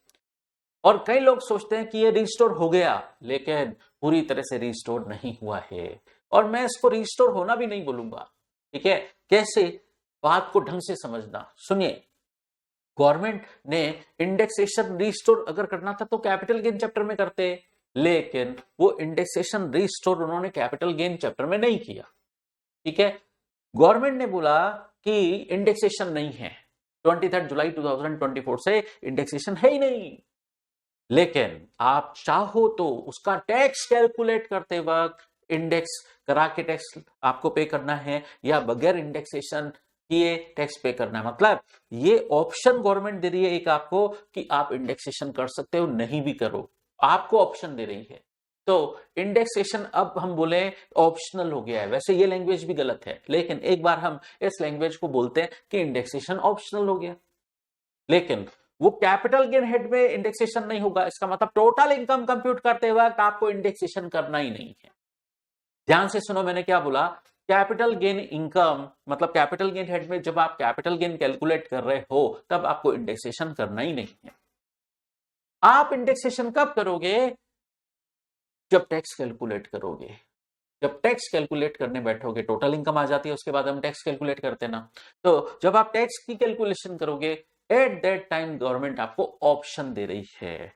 और कई लोग सोचते हैं कि ये रिस्टोर हो गया, लेकिन पूरी तरह से रिस्टोर नहीं हुआ है, और मैं इसको रिस्टोर होना भी नहीं बोलूंगा। ठीक है, कैसे, बात को ढंग से समझना, सुनिए। गवर्नमेंट ने इंडेक्सेशन रिस्टोर अगर करना था तो कैपिटल गेन चैप्टर में करते, लेकिन वो इंडेक्सेशन रिस्टोर उन्होंने कैपिटल गेन चैप्टर में नहीं किया। ठीक है, गवर्नमेंट ने बोला कि इंडेक्सेशन नहीं है, 23 जुलाई 2024 से इंडेक्सेशन है ही नहीं, लेकिन आप चाहो तो उसका टैक्स कैलकुलेट करते वक्त इंडेक्स करा के टैक्स आपको पे करना है, या बगैर इंडेक्सेशन किए टैक्स पे करना है। मतलब ये ऑप्शन गवर्नमेंट दे रही है एक आपको कि आप इंडेक्सेशन कर सकते हो, नहीं भी करो, आपको ऑप्शन दे रही है। तो इंडेक्सेशन अब हम बोले ऑप्शनल हो गया है, वैसे ये लैंग्वेज भी गलत है, लेकिन एक बार हम इस लैंग्वेज को बोलते हैं कि इंडेक्सेशन ऑप्शनल हो गया। लेकिन वो कैपिटल गेन हेड में इंडेक्सेशन नहीं होगा, इसका मतलब टोटल इनकम कंप्यूट करते वक्त आपको इंडेक्सेशन करना ही नहीं है। ध्यान से सुनो, मैंने क्या बोला, कैपिटल गेन इनकम मतलब कैपिटल गेन हेड में जब आप कैपिटल गेन कैलकुलेट कर रहे हो तब आपको इंडेक्सेशन करना ही नहीं है। आप इंडेक्सेशन कब करोगे, जब टैक्स कैलकुलेट करोगे। जब टैक्स कैलकुलेट करने बैठोगे, टोटल इनकम आ जाती है, उसके बाद हम टैक्स कैलकुलेट करते हैं ना, तो जब आप टैक्स की कैलकुलेशन करोगे, एट दैट टाइम गवर्नमेंट आपको ऑप्शन दे रही है।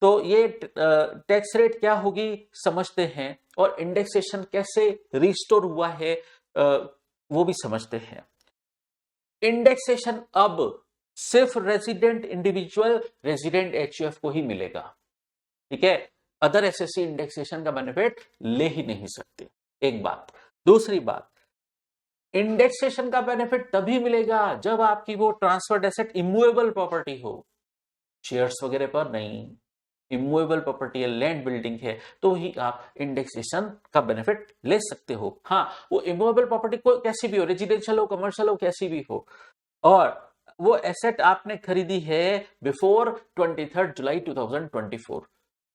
तो ये टैक्स रेट क्या होगी समझते हैं, और इंडेक्सेशन कैसे रिस्टोर हुआ है वो भी समझते हैं। इंडेक्सेशन अब सिर्फ रेजिडेंट इंडिविजुअल, रेजिडेंट एचयूएफ को ही मिलेगा। ठीक है, अदर एसएससी इंडेक्सेशन का बेनिफिट ले ही नहीं सकते, एक बात। दूसरी बात, इंडेक्सेशन का बेनिफिट तभी मिलेगा जब आपकी वो ट्रांसफर्ड एसेट इमूवेबल प्रॉपर्टी हो, शेयर्स वगैरह पर नहीं। इमूवेबल प्रॉपर्टी है, लैंड बिल्डिंग है, तो ही आप इंडेक्सेशन का बेनिफिट ले सकते हो। हाँ, वो इमूवेबल प्रॉपर्टी कोई कैसी भी हो, रेजिडेंशियल हो, कमर्शियल हो, कैसी भी हो, और वो एसेट आपने खरीदी है बिफोर 23 जुलाई 2024,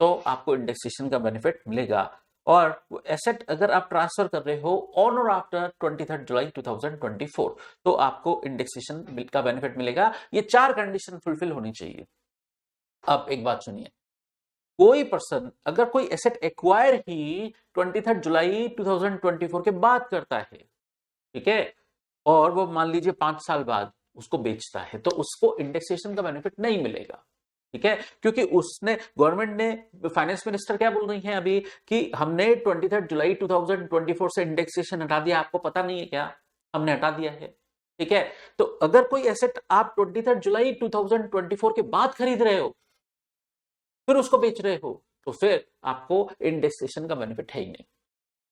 तो आपको इंडेक्सेशन का बेनिफिट मिलेगा। और वो एसेट अगर आप ट्रांसफर कर रहे हो ऑन और आफ्टर 23 जुलाई 2024, तो आपको इंडेक्सेशन का बेनिफिट मिलेगा। ये 4 कंडीशन फुलफिल होनी चाहिए। अब एक बात सुनिए, कोई पर्सन अगर कोई एसेट एक्वायर ही 23 जुलाई 2024 के बाद करता है, ठीक है, और वो मान लीजिए 5 साल बाद उसको बेचता है, तो उसको इंडेक्सेशन का बेनिफिट नहीं मिलेगा। ठीक है, क्योंकि उसने, गवर्नमेंट ने, फाइनेंस मिनिस्टर क्या बोल रही हैं अभी कि हमने 23 जुलाई 2024 से इंडेक्सेशन हटा दिया, आपको पता नहीं है क्या, हमने हटा दिया है। ठीक है, तो अगर कोई एसेट आप 23 जुलाई 2024 के बाद खरीद रहे हो, फिर उसको बेच रहे हो, तो फिर आपको इंडेक्सेशन का बेनिफिट है ही नहीं।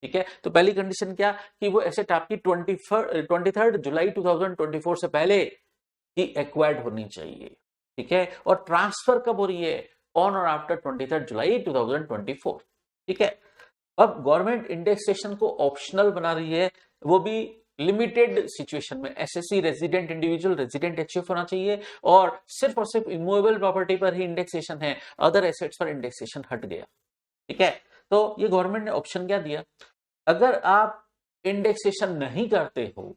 ठीक है, तो पहली कंडीशन क्या कि वो एसेट आपकी 23 जुलाई 2024 से पहले की एक्वायर्ड होनी चाहिए। ठीक है, और ट्रांसफर कब हो रही है, ऑन और आफ्टर 23 जुलाई 2024। ठीक है, अब गवर्नमेंट इंडेक्सेशन को ऑप्शनल बना रही है, वो भी लिमिटेड सिचुएशन में। SSC resident individual, resident HUF होना चाहिए और सिर्फ इमूवेबल प्रॉपर्टी पर ही इंडेक्सेशन है, अदर एसेट्स पर इंडेक्सेशन हट गया। ठीक है, तो ये गवर्नमेंट ने ऑप्शन क्या दिया, अगर आप इंडेक्सेशन नहीं करते हो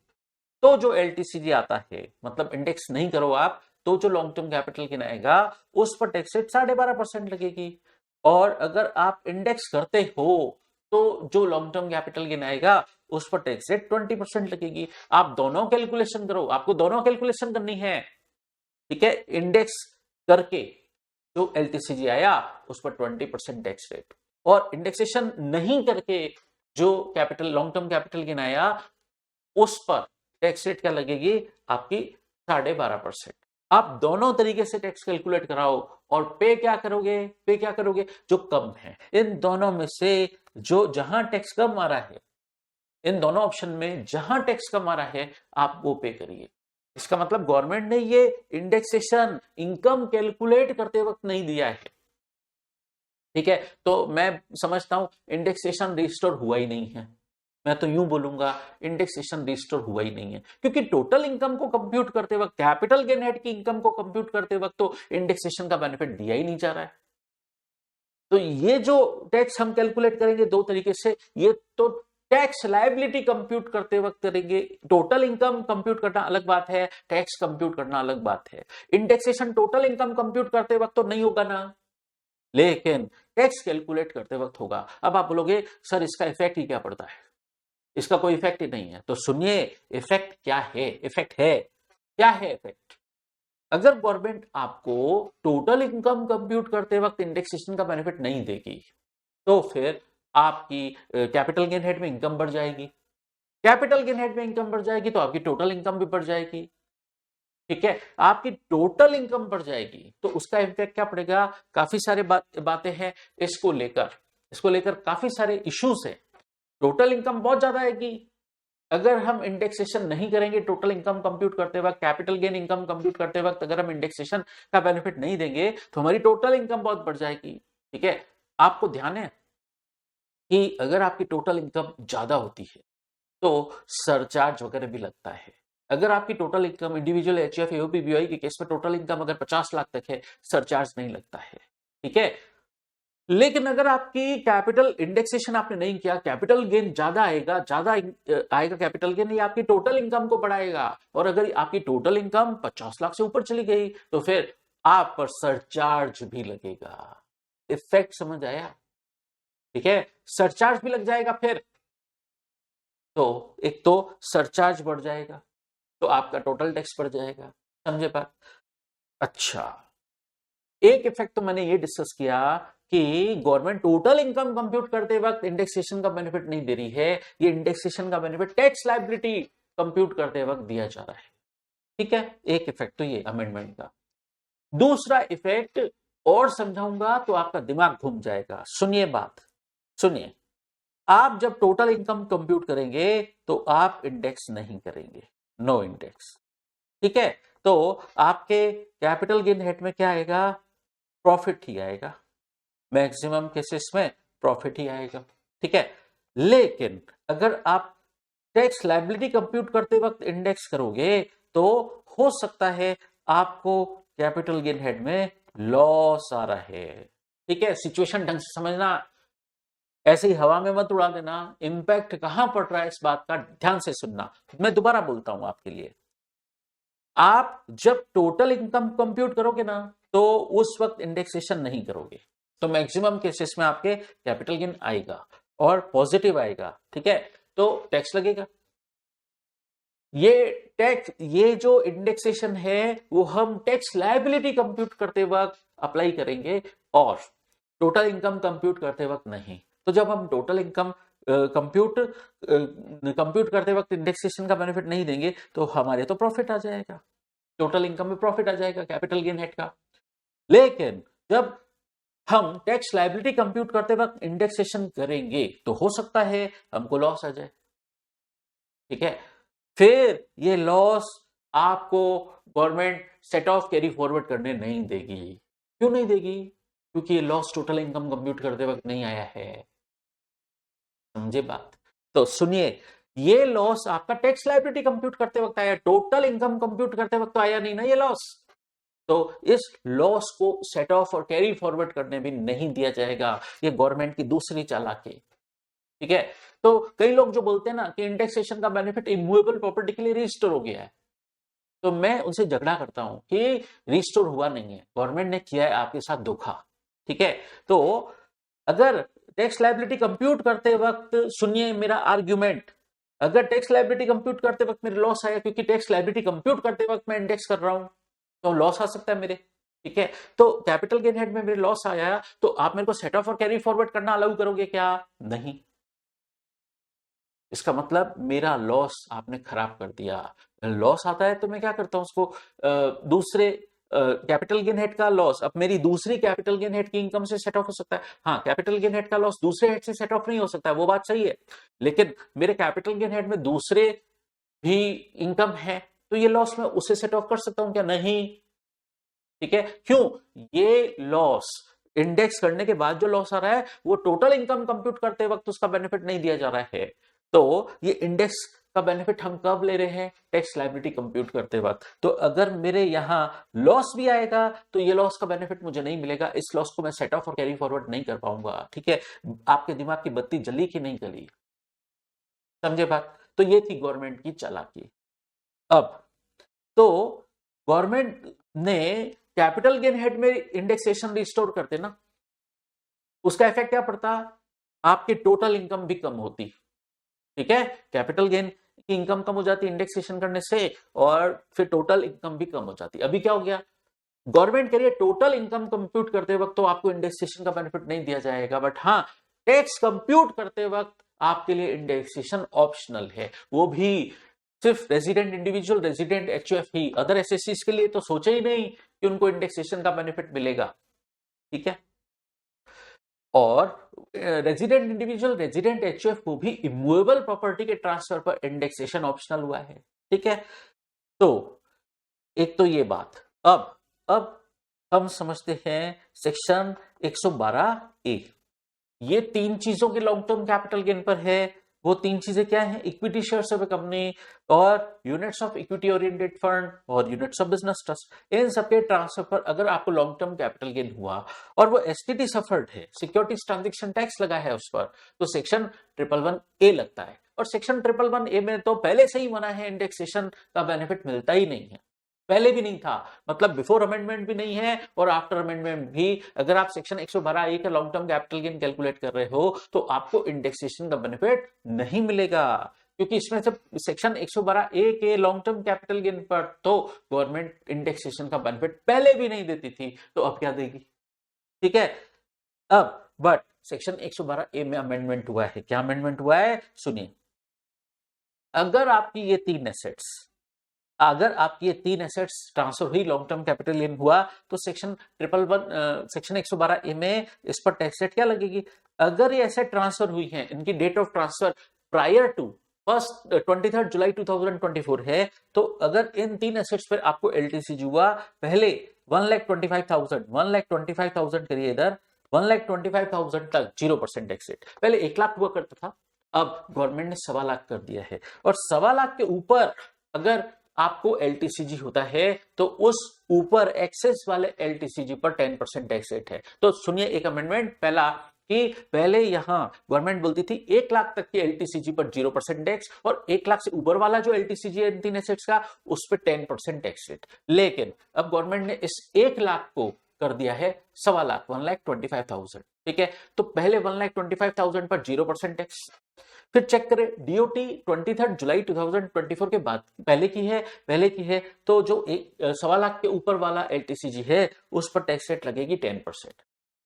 तो जो एलटीसीजी आता है, मतलब इंडेक्स नहीं करो आप, तो जो लॉन्ग टर्म कैपिटल गेन आएगा उस पर टैक्स रेट 12.5% लगेगी। और अगर आप इंडेक्स करते हो तो जो लॉन्ग टर्म कैपिटल गेन आएगा उस पर टैक्स रेट 20% लगेगी। आप दोनों कैलकुलेशन करो, आपको दोनों कैलकुलेशन करनी है। ठीक है, इंडेक्स करके जो एलटीसीजी आया उस पर 20% टैक्स रेट, और इंडेक्सेशन नहीं करके जो capital long term capital gain आया उस पर टैक्स रेट क्या लगेगी आपकी 12.5%। आप दोनों तरीके से टैक्स कैलकुलेट कराओ और पे क्या करोगे जो कम है। इन दोनों में से जो जहां टैक्स कम आ रहा है, इन दोनों ऑप्शन में जहां टैक्स कम आ रहा है आप वो पे करिए। इसका मतलब गवर्नमेंट ने ये इंडेक्सेशन इनकम कैलकुलेट करते वक्त नहीं दिया है। ठीक है, तो मैं समझता हूं इंडेक्सेशन रिस्टोर हुआ ही नहीं है। मैं तो यूं बोलूंगा इंडेक्सेशन रिस्टोर हुआ ही नहीं है, क्योंकि टोटल इनकम को कंप्यूट करते वक्त, कैपिटल गेन नेट की इनकम को कंप्यूट करते वक्त तो इंडेक्सेशन का बेनिफिट दिया ही नहीं जा रहा है। तो ये जो टैक्स हम कैलकुलेट करेंगे दो तरीके से, ये तो टैक्स लायबिलिटी कंप्यूट करते वक्त करेंगे। टोटल इनकम कंप्यूट करना अलग बात है, टैक्स कंप्यूट करना अलग बात है। इंडेक्सेशन टोटल इनकम कंप्यूट करते वक्त तो नहीं होगा ना, लेकिन टैक्स कैलकुलेट करते वक्त होगा। अब आप बोलोगे सर इसका इफेक्ट ही क्या पड़ता है, इसका कोई इफेक्ट ही नहीं है। तो सुनिए इफेक्ट क्या है। इफेक्ट है क्या है इफेक्ट, अगर गवर्नमेंट आपको टोटल इनकम कंप्यूट करते वक्त इंडेक्सेशन का बेनिफिट नहीं देगी तो फिर आपकी कैपिटल गेन हेड में इनकम बढ़ जाएगी। कैपिटल गेन हेड में इनकम बढ़ जाएगी तो आपकी टोटल इनकम भी बढ़ जाएगी। ठीक है, आपकी टोटल इनकम बढ़ जाएगी तो उसका इम्पैक्ट क्या पड़ेगा, काफी सारे बातें हैं इसको लेकर काफी इश्यूज है। टोटल इनकम बहुत ज्यादा आएगी अगर हम इंडेक्सेशन नहीं करेंगे। टोटल इनकम कंप्यूट करते वक्त, कैपिटल गेन इनकम कंप्यूट करते वक्त अगर हम इंडेक्सेशन का बेनिफिट नहीं देंगे तो हमारी टोटल इनकम बहुत बढ़ जाएगी। ठीक है, आपको ध्यान है कि अगर आपकी टोटल इनकम ज्यादा होती है तो सरचार्ज वगैरह भी लगता है। अगर आपकी total income individual HUF AOP BOI के केस में टोटल इनकम अगर 50 लाख तक है, सरचार्ज नहीं लगता है। ठीक है, लेकिन अगर आपकी कैपिटल इंडेक्सेशन आपने नहीं किया, कैपिटल गेन ज्यादा आएगा कैपिटल गेन, ये आपकी टोटल इनकम को बढ़ाएगा। और अगर आपकी टोटल इनकम 50 लाख से ऊपर चली गई तो फिर आप पर सरचार्ज भी लगेगा। इफेक्ट समझ आया? ठीक है, सरचार्ज भी लग जाएगा फिर, तो एक तो सरचार्ज बढ़ जाएगा तो आपका टोटल टैक्स बढ़ जाएगा। समझे बात? अच्छा, एक इफेक्ट तो मैंने ये डिस्कस किया कि गवर्नमेंट टोटल इनकम कंप्यूट करते वक्त इंडेक्सेशन का बेनिफिट नहीं दे रही है, ये इंडेक्सेशन का बेनिफिट टैक्स लायबिलिटी कंप्यूट करते वक्त दिया जा रहा है। ठीक है, एक इफेक्ट तो ये अमेंडमेंट का। दूसरा इफेक्ट और समझाऊंगा तो आपका दिमाग घूम जाएगा। सुनिए बात, सुनिए। आप जब टोटल इनकम कंप्यूट करेंगे तो आप इंडेक्स नहीं करेंगे, नो इंडेक्स। ठीक है, तो आपके कैपिटल गेन हेड में क्या आएगा, प्रॉफिट ही आएगा। मैक्सिमम केसेस में प्रॉफिट ही आएगा। ठीक है, लेकिन अगर आप टैक्स लायबिलिटी कंप्यूट करते वक्त इंडेक्स करोगे तो हो सकता है आपको कैपिटल गेन हेड में लॉस आ रहा है। ठीक है, सिचुएशन ढंग से समझना, ऐसे ही हवा में मत उड़ा देना। इंपैक्ट कहां पड़ रहा है इस बात का ध्यान से सुनना। मैं दोबारा बोलता हूं आपके लिए, आप जब टोटल इनकम कंप्यूट करोगे ना तो उस वक्त इंडेक्सेशन नहीं करोगे तो मैक्सिमम केसेस में आपके कैपिटल गेन आएगा और पॉजिटिव आएगा। ठीक है, तो टैक्स लगेगा। ये जो इंडेक्सेशन है वो हम टैक्स लायबिलिटी कंप्यूट करते वक्त अप्लाई करेंगे और टोटल इनकम कंप्यूट करते वक्त नहीं। तो जब हम टोटल इनकम कंप्यूट करते वक्त इंडेक्सेशन का बेनिफिट नहीं देंगे तो हमारे तो प्रॉफिट आ जाएगा, टोटल इनकम में प्रॉफिट आ जाएगा कैपिटल गेन हेड का। लेकिन जब हम टैक्स लायबिलिटी कंप्यूट करते वक्त इंडेक्सेशन करेंगे तो हो सकता है हमको लॉस आ जाए। ठीक है, फिर ये लॉस आपको government set of carry forward करने नहीं देगी। क्यों नहीं देगी? क्योंकि ये लॉस टोटल इनकम कंप्यूट करते वक्त नहीं आया है। समझे बात? तो सुनिए, ये लॉस आपका टैक्स लायबिलिटी कंप्यूट करते वक्त आया, टोटल इनकम कंप्यूट करते वक्त तो आया नहीं ना ये लॉस। तो इस लॉस को सेट ऑफ और कैरी फॉरवर्ड करने भी नहीं दिया जाएगा। ये गवर्नमेंट की दूसरी चालाकी, ठीक है। तो कई लोग जो बोलते हैं ना कि इंडेक्सेशन का बेनिफिट इमूवेबल प्रॉपर्टी के लिए रजिस्टर हो गया है, तो मैं उनसे झगड़ा करता हूं कि रिस्टोर हुआ नहीं है, गवर्नमेंट ने किया है आपके साथ धोखा, ठीक है। तो अगर टैक्स लायबिलिटी कंप्यूट करते वक्त, सुनिए मेरा आर्ग्यूमेंट, अगर टैक्स लायबिलिटी कंप्यूट करते वक्त मेरे लॉस आया, क्योंकि टैक्स लायबिलिटी कंप्यूट करते वक्त मैं इंडेक्स कर रहा हूं, तो लॉस आ सकता है मेरे, ठीक है। तो कैपिटल गेन हेड में मेरे लॉस आया, तो आप मेरे को सेट ऑफ और कैरी फॉरवर्ड करना अलाउ करोगे क्या? नहीं। इसका मतलब मेरा लॉस आपने खराब कर दिया। लॉस आता है तो मैं क्या करता हूं उसको दूसरे कैपिटल गेन हेड का लॉस अब मेरी दूसरी कैपिटल गेन हेड की इनकम से सेट ऑफ हो सकता है। हाँ, कैपिटल गेन हेड का लॉस दूसरे हेड से सेट ऑफ नहीं हो सकता है, वो बात सही है, लेकिन मेरे कैपिटल गेन हेड में दूसरे भी इनकम है, तो ये लॉस मैं उसे सेट ऑफ कर सकता हूं क्या? नहीं, ठीक है। क्यों? ये लॉस इंडेक्स करने के बाद जो लॉस आ रहा है वो टोटल इनकम कंप्यूट करते वक्त उसका बेनिफिट नहीं दिया जा रहा है। तो ये इंडेक्स का बेनिफिट हम कब ले रहे हैं? टैक्स लायबिलिटी कंप्यूट करते वक्त। तो अगर मेरे यहां लॉस भी आएगा तो ये लॉस का बेनिफिट मुझे नहीं मिलेगा, इस लॉस को मैं सेट ऑफ और कैरी फॉरवर्ड नहीं कर पाऊंगा, ठीक है। आपके दिमाग की बत्ती जली कि नहीं जली? समझे बात? तो ये थी गवर्नमेंट की चालाकी। अब तो गवर्नमेंट ने कैपिटल गेन हेड में इंडेक्सेशन रिस्टोर करते ना, उसका इफेक्ट क्या पड़ता? आपकी टोटल इनकम भी कम होती, ठीक है। कैपिटल गेन की इनकम कम हो जाती इंडेक्सेशन करने से, और फिर टोटल इनकम भी कम हो जाती। अभी क्या हो गया? गवर्नमेंट के लिए टोटल इनकम कंप्यूट करते वक्त तो आपको इंडेक्सेशन का बेनिफिट नहीं दिया जाएगा, बट हाँ, टैक्स कंप्यूट करते वक्त आपके लिए इंडेक्सेशन ऑप्शनल है, वो भी सिर्फ रेजिडेंट इंडिविजुअल, रेजिडेंट एचयूएफ ही, अदर एसएससीज के लिए तो सोचे ही नहीं कि उनको इंडेक्सेशन का बेनिफिट मिलेगा, ठीक है। और रेजिडेंट इंडिविजुअल, रेजिडेंट एचयूएफ को भी इमूवेबल प्रॉपर्टी के ट्रांसफर पर इंडेक्सेशन ऑप्शनल हुआ है, ठीक है। तो एक तो ये बात। अब हम समझते हैं सेक्शन 112A। ये तीन चीजों के लॉन्ग टर्म कैपिटल गेन पर है। वो तीन चीजें क्या हैं? Equity shares of a company, और units of equity oriented fund, और यूनिट्स ऑफ बिजनेस ट्रस्ट। इन सबके ट्रांसफर पर अगर आपको लॉन्ग टर्म कैपिटल गेन हुआ और वो एसटीटी सफर्ड है, सिक्योरिटीज ट्रांजैक्शन टैक्स लगा है उस पर, तो सेक्शन 111A लगता है। और सेक्शन 111A में तो पहले से ही मना है, इंडेक्सेशन का बेनिफिट मिलता ही नहीं है, पहले भी नहीं था, मतलब बिफोर अमेंडमेंट भी नहीं है और आफ्टर अमेंडमेंट भी। अगर आप सेक्शन 112A का long term capital gain calculate कर रहे हो तो आपको इंडेक्सेशन का बेनिफिट नहीं मिलेगा, क्योंकि इसमें से सेक्शन 112A के लॉन्ग टर्म कैपिटल गेन पर तो गवर्नमेंट इंडेक्सेशन का बेनिफिट पहले भी नहीं देती थी, तो अब क्या देगी, ठीक है। अब बट सेक्शन 112A में अमेंडमेंट हुआ है। क्या अमेंडमेंट हुआ है? सुनिए, अगर आपकी ये तीन एसेट्स ट्रांसफर हुई, लॉन्ग टर्म कैपिटल गेन हुआ, तो सेक्शन 112A में इस पर टैक्स रेट क्या लगेगी? अगर ये एसेट ट्रांसफर हुई है, इनकी date of transfer prior to 23 July 2024 है, तो अगर इन तीन एसेट्स पर आपको एलटीसीजी हुआ, पहले 1,25,000 करिए इधर, 1,25,000 तक 0% टैक्स रेट। पहले 1 लाख हुआ करता था, अब गवर्नमेंट ने 1.25 लाख कर दिया है। और 1.25 लाख के ऊपर अगर आपको एलटीसीजी होता है तो उस ऊपर एक्सेस वाले एलटीसीजी पर 10% टैक्स रेट है। तो सुनिए, एक अमेंडमेंट पहला कि पहले यहां गवर्नमेंट बोलती थी 1 लाख तक की एलटीसीजी पर 0% टैक्स, और 1 लाख से ऊपर वाला जो एलटीसीजी है इन तीन एसेट्स का, उस पर 10% टैक्स रेट। लेकिन अब गवर्नमेंट ने इस 1 लाख को कर दिया है 1.25 लाख, 1,25,000, ठीक है। तो पहले 1,25,000 पर 0% टैक्स। फिर चेक करें, डीओटी 23 जुलाई 2024 के बाद पहले की है, तो जो 1.25 लाख के ऊपर वाला एलटीसीजी है उस पर टैक्स रेट लगेगी 10%।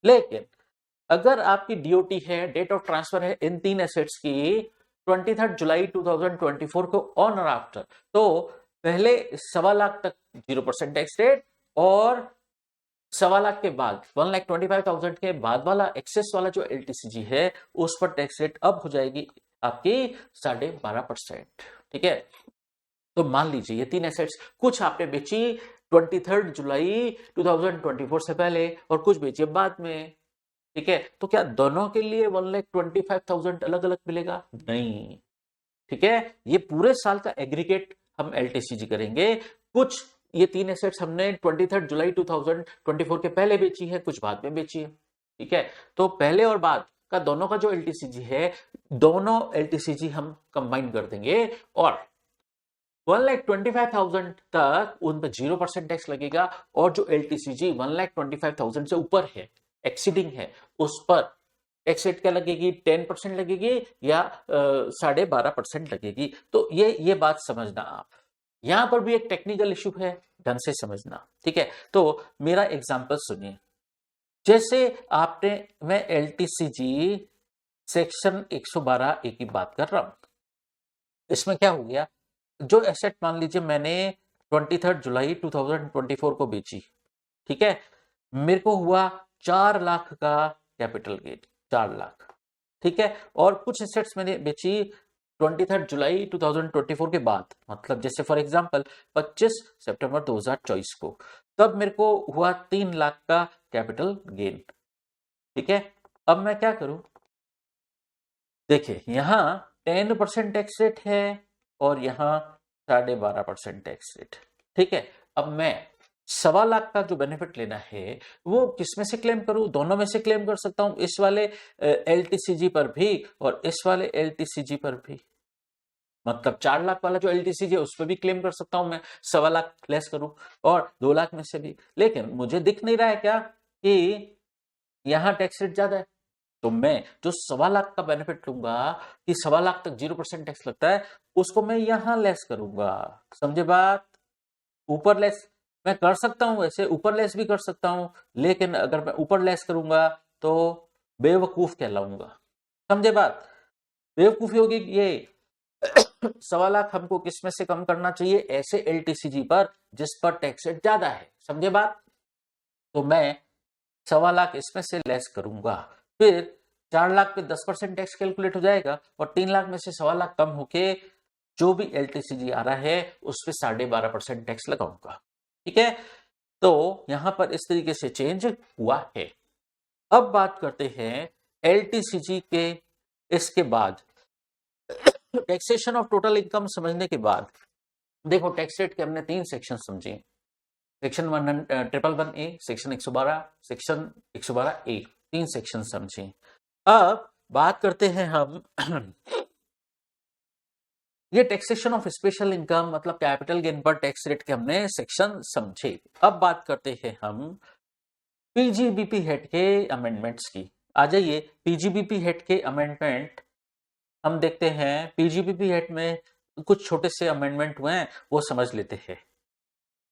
लेकिन अगर आपकी डीओटी है, डेट ऑफ ट्रांसफर है इन तीन एसेट्स की 23 जुलाई 2024 को ऑन और आफ्टर, तो पहले 1.25 लाख तक 0% टैक्स रेट, और 1.25 लाख के बाद 1,25,000 के बाद वाला एक्सेस वाला जो एलटीसीजी है उस पर टैक्स रेट अब हो जाएगी आपकी 12.5%, ठीक है। तो मान लीजिए ये तीन एसेट्स, कुछ आपने बेची 23 जुलाई 2024 से पहले और कुछ बेची बाद में, ठीक है, तो क्या दोनों के लिए 1,25,000 अलग अलग मिलेगा? नहीं। ठीक है, ये पूरे साल का एग्रीगेट हम एलटीसीजी करेंगे। कुछ ये 3 एसेट्स हमने 23 जुलाई 2024 के पहले बेची है, कुछ बाद में बेची है। ठीक है, तो पहले और बाद का दोनों का जो एलटीसीजी है, दोनों एलटीसीजी हम कंबाइन कर देंगे और 1,25,000 तक उन पर 0% टैक्स लगेगा, और जो एलटीसीजी 1,25,000 से ऊपर है, एक्सीडिंग है, उस पर टैक्स रेट क्या लगेगी? 10% लगेगी या 12.5% लगेगी। तो ये बात समझना आप। यहां पर भी एक टेक्निकल इश्यू है, ढंग से समझना। ठीक है, तो मेरा एग्जांपल सुनिए। जैसे आपने, मैं एलटीसीजी सेक्शन 112A की बात कर रहा हूं। इसमें क्या हो गया, जो एसेट मान लीजिए मैंने 23 जुलाई 2024 को बेची, ठीक है, मेरे को हुआ 4 लाख का कैपिटल गेन, 4 लाख। ठीक है, और कुछ एसेट्स मैंने बेची 23 जुलाई 2024 के बाद, मतलब जैसे फॉर एग्जांपल 25 सितंबर 2024 को, तब मेरे को हुआ 3 लाख का कैपिटल गेन। ठीक है, अब मैं क्या करूं, देखिए यहां 10% टैक्स रेट है और यहां 12.5% टैक्स रेट। ठीक है, अब मैं 1.25 लाख का जो बेनिफिट लेना है वो किसमें से क्लेम करूं? दोनों में से क्लेम कर सकता हूं, इस वाले एलटीसीजी पर भी और इस वाले एलटीसीजी पर भी। मतलब 4 लाख वाला जो एलटीसीजी है उस पर भी क्लेम कर सकता हूं मैं, 1.25 लाख लेस करूं, और 2 लाख में से भी। लेकिन मुझे दिख नहीं रहा है क्या कि यहां टैक्स रेट ज्यादा है, तो मैं जो 1.25 लाख का बेनिफिट लूंगा कि 1.25 लाख तक 0% टैक्स लगता है, उसको मैं यहां लेस करूंगा। समझे बात? ऊपर लेस मैं कर सकता हूं, वैसे ऊपर लेस भी कर सकता हूं, लेकिन अगर मैं ऊपर लेस करूंगा तो बेवकूफ कहलाऊंगा। समझे बात? बेवकूफी होगी ये। 1.25 लाख हमको किस में से कम करना चाहिए? ऐसे एलटीसीजी पर जिस पर टैक्स रेट ज्यादा है। समझे बात? तो मैं 1.25 लाख इसमें से लेस करूंगा, फिर 4 लाख पे 10% टैक्स कैलकुलेट हो जाएगा, और 3 लाख में से 1.25 लाख कम होके जो भी एलटीसीजी आ रहा है उस पे 12.5% टैक्स लगाऊंगा। ठीक है, तो यहां पर इस तरीके से चेंज हुआ है। अब बात करते हैं एलटीसीजी के। इसके बाद टैक्सेशन ऑफ टोटल इनकम समझने के बाद देखो, टैक्स रेट के हमने 3 सेक्शन समझे, section 111A, section 112, section 112A, 3 section समझे। अब बात करते हैं हम ये टैक्सेशन ऑफ स्पेशल इनकम मतलब कैपिटल गेन पर टैक्स रेट के हमने सेक्शन समझे। अब बात करते हैं हम पीजीबीपी हेड के अमेंडमेंट्स की। आ जाइए, पीजीबीपी हेड के अमेंडमेंट हम देखते हैं। पीजीबीपी हेड में कुछ छोटे से अमेंडमेंट हुए हैं, वो समझ लेते हैं।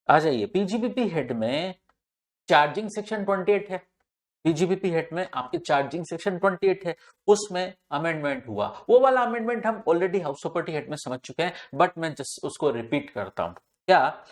आ जाइए, पीजीबीपी हेड में चार्जिंग सेक्शन 28 है। पीजीबीपी हेड में आपके चार्जिंग सेक्शन 28 है, उसमें अमेंडमेंट हुआ। वो वाला अमेंडमेंट हम ऑलरेडी हाउस प्रॉपर्टी हेड में समझ चुके हैं, बट मैं जस्ट उसको रिपीट करता हूं। क्या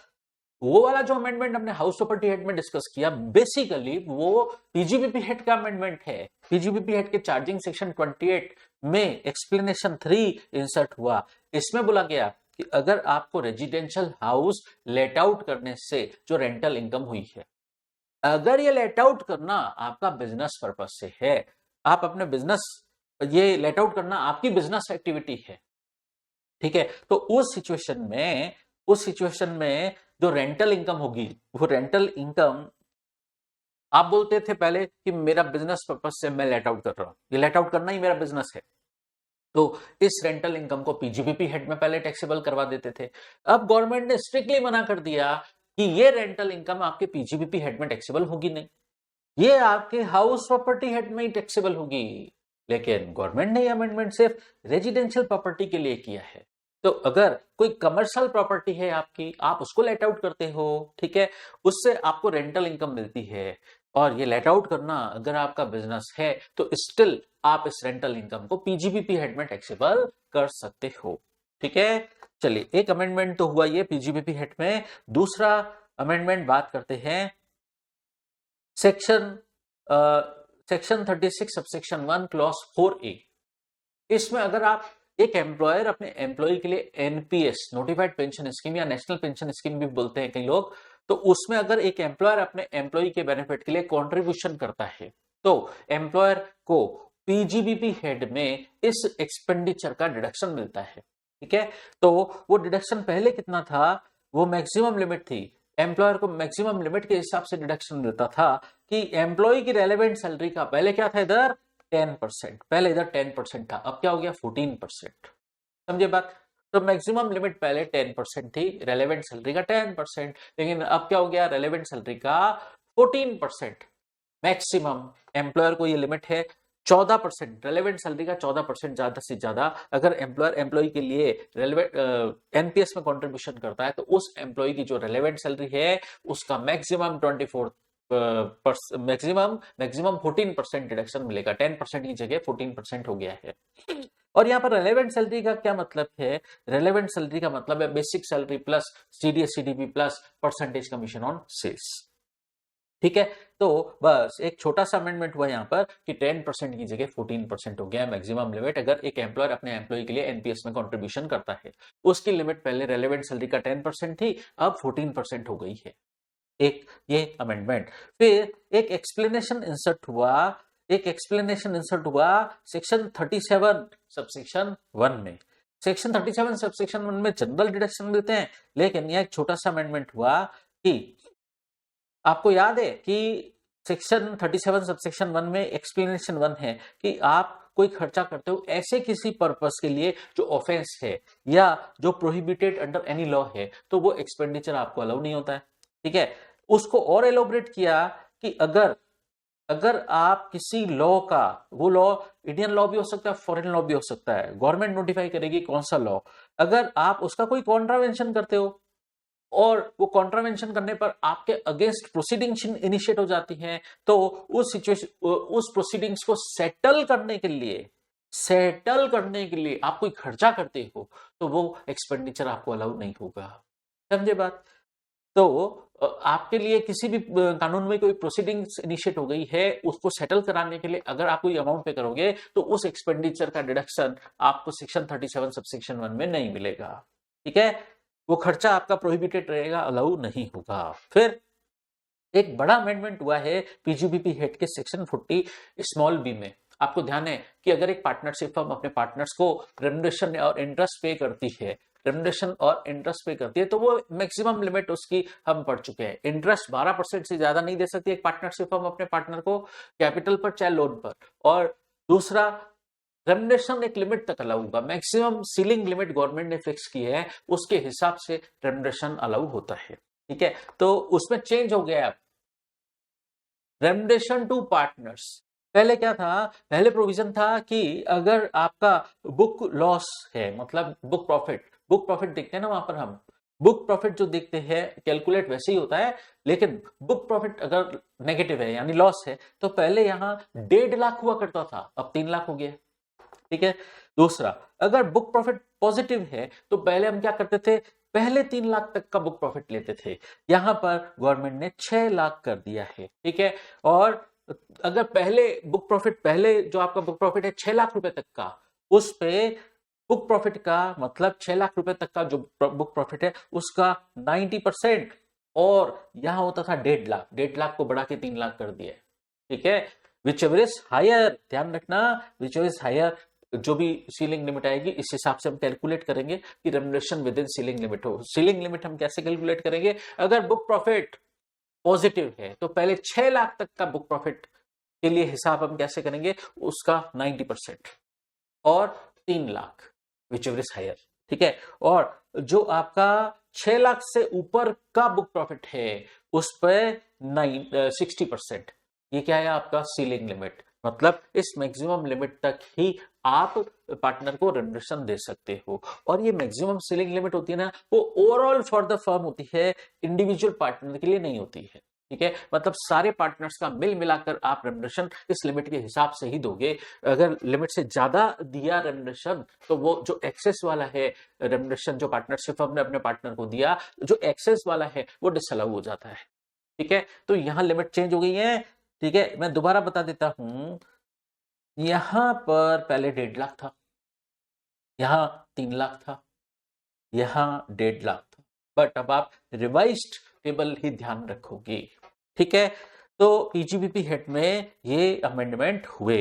वो वाला जो अमेंडमेंट हमने हाउस प्रॉपर्टी हेड में डिस्कस किया, बेसिकली वो पीजीबीपी हेड का अमेंडमेंट है। पीजीबीपी हेड के चार्जिंग सेक्शन 28 में एक्सप्लेनेशन 3 इंसर्ट हुआ। इसमें बोला गया कि अगर आपको रेजिडेंशियल हाउस लेट आउट करने से जो रेंटल इनकम हुई है, अगर ये लेट आउट करना आपका बिजनेस पर्पज से है, आप अपने बिजनेस, ये लेट आउट करना आपकी बिजनेस एक्टिविटी है, ठीक है, तो उस सिचुएशन में जो रेंटल इनकम होगी, वो रेंटल इनकम आप बोलते थे पहले कि मेरा बिजनेस पर्पज से मैं लेट आउट कर रहा हूं, ये लेट आउट करना ही मेरा बिजनेस है, तो इस रेंटल इनकम को पीजीबीपी हेड में पहले टैक्सेबल करवा देते थे। अब गवर्नमेंट ने स्ट्रिक्टली मना कर दिया कि ये रेंटल इनकम आपके पीजीबीपी हेड में टैक्सेबल होगी नहीं, ये आपके हाउस प्रॉपर्टी हेड में ही टैक्सेबल होगी। लेकिन गवर्नमेंट ने अमेंडमेंट सिर्फ रेजिडेंशियल प्रॉपर्टी के लिए किया है। तो अगर कोई कमर्शियल प्रॉपर्टी है आपकी, आप उसको लेट आउट करते हो, ठीक है, उससे आपको रेंटल इनकम मिलती है, और ये लेट आउट करना अगर आपका बिजनेस है तो स्टिल आप इस रेंटल इनकम को पीजीबीपी हेड में टैक्सेबल कर सकते हो। ठीक है, चलिए, एक अमेंडमेंट तो हुआ ये पीजीबीपी हेड में। दूसरा अमेंडमेंट बात करते हैं सेक्शन 36 सबसेक्शन 1 क्लॉज 4A। इसमें अगर आप एक एम्प्लॉयर अपने एम्प्लॉय के लिए एनपीएस, नोटिफाइड पेंशन स्कीम या नेशनल पेंशन स्कीम भी बोलते हैं कई लोग, तो उसमें अगर एक एम्प्लॉयर अपने एम्प्लॉय के बेनिफिट के लिए कंट्रीब्यूशन करता है, तो एम्प्लॉयर को पीजीबीपी हेड में इस एक्सपेंडिचर का डिडक्शन मिलता है। ठीक है, तो वो डिडक्शन पहले कितना था, वो मैक्सिमम लिमिट थी। एम्प्लॉयर को मैक्सिमम लिमिट के हिसाब से डिडक्शन मिलता था कि एम्प्लॉय की रेलेवेंट सैलरी का पहले क्या था, इधर 10%, पहले इधर 10% था, अब क्या हो गया 14%। समझे बात? तो मैक्सिमम लिमिट पहले 10% थी, रेलेवेंट सैलरी का 10%, लेकिन अब क्या हो गया, रेलेवेंट सैलरी का 14%। मैक्सिमम एम्प्लॉयर को ये लिमिट है 14%, रेलेवेंट सैलरी का 14% ज्यादा से ज्यादा। अगर एम्प्लॉयर एम्प्लॉय के लिए रेलेवेंट एनपीएस में कंट्रीब्यूशन करता है तो उस एम्प्लॉय की जो रेलेवेंट सैलरी है उसका मैक्सिमम 14% डिडक्शन मिलेगा। 10% की जगह 14% हो गया है। और यहाँ पर रेलेवेंट सैलरी का क्या मतलब है, रेलेवेंट सैलरी का मतलब है basic salary plus CDS CDP plus percentage commission on sales. ठीक है, तो बस एक छोटा सा अमेंडमेंट हुआ यहाँ पर कि 10% की जगह 14% हो गया मैक्सिमम लिमिट। अगर एक एम्प्लॉयर अपने एम्प्लॉय के लिए एनपीएस में कंट्रीब्यूशन करता है, उसकी लिमिट पहले रेलेवेंट सैलरी का 10% थी, अब 14% हो गई है। एक ये अमेंडमेंट। फिर एक एक्सप्लेनेशन इंसर्ट हुआ सेक्शन 37 सबसेक्शन 1 में। सेक्शन 37 सबसेक्शन 1 में जनरल डिडक्शन मिलते हैं, लेकिन यह एक छोटा सा अमेंडमेंट हुआ कि आपको याद है कि सेक्शन 37 सबसेक्शन 1 में एक्सप्लेनेशन 1 है कि आप कोई खर्चा करते हो ऐसे किसी पर्पस के लिए जो ऑफेंस है या जो प्रोहिबिटेड अंडर एनी लॉ है, तो वो एक्सपेंडिचर आपको अलाउ नहीं होता है। ठीक है, उसको और एलोबरेट किया कि अगर आप किसी लॉ का, वो लॉ इंडियन लॉ भी हो सकता है, फॉरेन लॉ भी हो सकता है, गवर्नमेंट नोटिफाई करेगी कौन सा लॉ, अगर आप उसका कोई कॉन्ट्रावेंशन करते हो और वो कॉन्ट्रावेंशन करने पर आपके अगेंस्ट प्रोसीडिंग्स इनिशिएट हो जाती हैं, तो उस सिचुएशन, उस प्रोसीडिंग्स को सेटल करने के लिए आप कोई खर्चा करते हो तो वो एक्सपेंडिचर आपको अलाउ नहीं होगा। समझे बात? तो आपके लिए किसी भी कानून में कोई प्रोसीडिंग्स इनिशिएट हो गई है, उसको सेटल कराने के लिए अगर आप कोई अमाउंट पे करोगे तो उस एक्सपेंडिचर का डिडक्शन आपको सेक्शन 37 सबसेक्शन 1 में नहीं मिलेगा। ठीक है, वो खर्चा आपका प्रोहिबिटेड रहेगा, अलाउ नहीं होगा। फिर एक बड़ा अमेंडमेंट हुआ है पीजीबीपी हेड के सेक्शन 40 स्मॉल बी में। आपको ध्यान है कि अगर एक पार्टनरशिप फर्म अपने पार्टनर्स को रेम्युनरेशन और इंटरेस्ट पे करती है, तो वो मैक्सिमम लिमिट उसकी हम पढ़ चुके हैं। इंटरेस्ट 12% से ज्यादा नहीं दे सकती एक पार्टनरशिप फर्म अपने पार्टनर को, कैपिटल पर चाहे लोन पर। और दूसरा, रेम्युनरेशन एक लिमिट तक अलाउ होगा, मैक्सिमम सीलिंग लिमिट गवर्नमेंट ने फिक्स की है, उसके हिसाब से रेम्युनरेशन अलाउ होता है। ठीक है, तो उसमें चेंज हो गया है। रेम्युनरेशन टू पार्टनर्स, पहले क्या था, पहले प्रोविजन था कि अगर आपका बुक लॉस है, मतलब बुक प्रॉफिट देखते हैं ना वहां पर हम, बुक प्रॉफिट जो देखते हैं कैलकुलेट वैसे ही होता है, लेकिन बुक प्रॉफिट अगर नेगेटिव है यानी लॉस है, तो पहले यहां 1.5 लाख हुआ करता था, अब 3 लाख हो गया। ठीक है, दूसरा, अगर बुक प्रॉफिट पॉजिटिव है तो पहले हम क्या करते थे, पहले 3 लाख तक का बुक प्रॉफिट लेते थे, यहां पर गवर्नमेंट ने 6 लाख कर दिया है। ठीक है, और अगर पहले जो आपका बुक प्रॉफिट है 6 लाख रुपए तक का, उस पे बुक प्रॉफिट का मतलब 6 लाख रुपए तक का जो बुक प्रॉफिट है उसका 90%, और यहां होता था 1.5 लाख, 1.5 लाख को बढ़ा के 3 लाख कर दिया। ठीक है, विच एवर इज हायर, ध्यान रखना, विच एवर इज हायर, जो भी सीलिंग लिमिट आएगी इस हिसाब से हम कैलकुलेट करेंगे कि remuneration with in ceiling limit हो। सीलिंग लिमिट हम कैसे कैलकुलेट करेंगे, अगर बुक प्रॉफिट पॉजिटिव है तो पहले 6 लाख तक का बुक प्रॉफिट के लिए हिसाब हम कैसे करेंगे, उसका 90% और 3 lakh, whichever is higher. ठीक है, और जो आपका 6 लाख से ऊपर का बुक प्रॉफिट है उस पर 60%, ये क्या है आपका सीलिंग लिमिट, मतलब इस मैक्सिमम लिमिट तक ही आप पार्टनर को रेम्युनरेशन दे सकते हो। और ये मैक्सिमम सीलिंग लिमिट होती है ना, वो ओवरऑल फॉर द फर्म होती है, इंडिविजुअल पार्टनर के लिए नहीं होती है। ठीक है, मतलब सारे पार्टनर्स का मिल मिलाकर आप रेम्युनरेशन इस लिमिट के हिसाब से ही दोगे। अगर लिमिट से ज्यादा दिया रेम्युनरेशन तो वो जो एक्सेस वाला है रेम्युनरेशन, जो पार्टनरशिप फर्म ने अपने पार्टनर को दिया, जो एक्सेस वाला है वो डिसअलाउ हो जाता है। ठीक है, तो यहां लिमिट चेंज हो गई है। ठीक है, मैं दोबारा बता देता हूं, यहां पर पहले 1.5 लाख था, यहां 3 लाख था, यहां 1.5 लाख था, बट अब आप रिवाइज्ड टेबल ही ध्यान रखोगे। ठीक है, तो पीजीबीपी हेड में ये अमेंडमेंट हुए।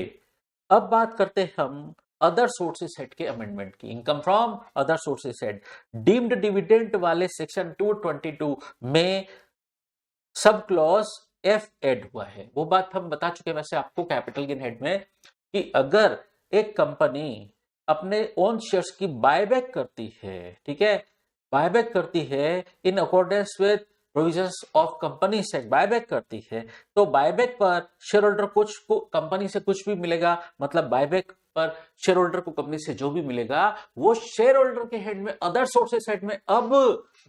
अब बात करते हैं हम अदर सोर्सेस हेड के अमेंडमेंट की। Income from other sources head deemed dividend वाले सेक्शन 222 में सब क्लॉज एफ एड हुआ है। वो बात हम बता चुके हैं वैसे आपको कैपिटल गेन हेड में कि अगर एक कंपनी अपने ओन शेयर्स की बायबैक करती है, ठीक है, बायबैक करती है in accordance with provisions of company act, buyback करती है, तो बायबैक पर शेयर होल्डर को कंपनी से कुछ भी मिलेगा, मतलब बायबैक पर शेयर होल्डर को कंपनी से जो भी मिलेगा वो शेयर होल्डर के हेड में, अदर सोर्सेस हेड में अब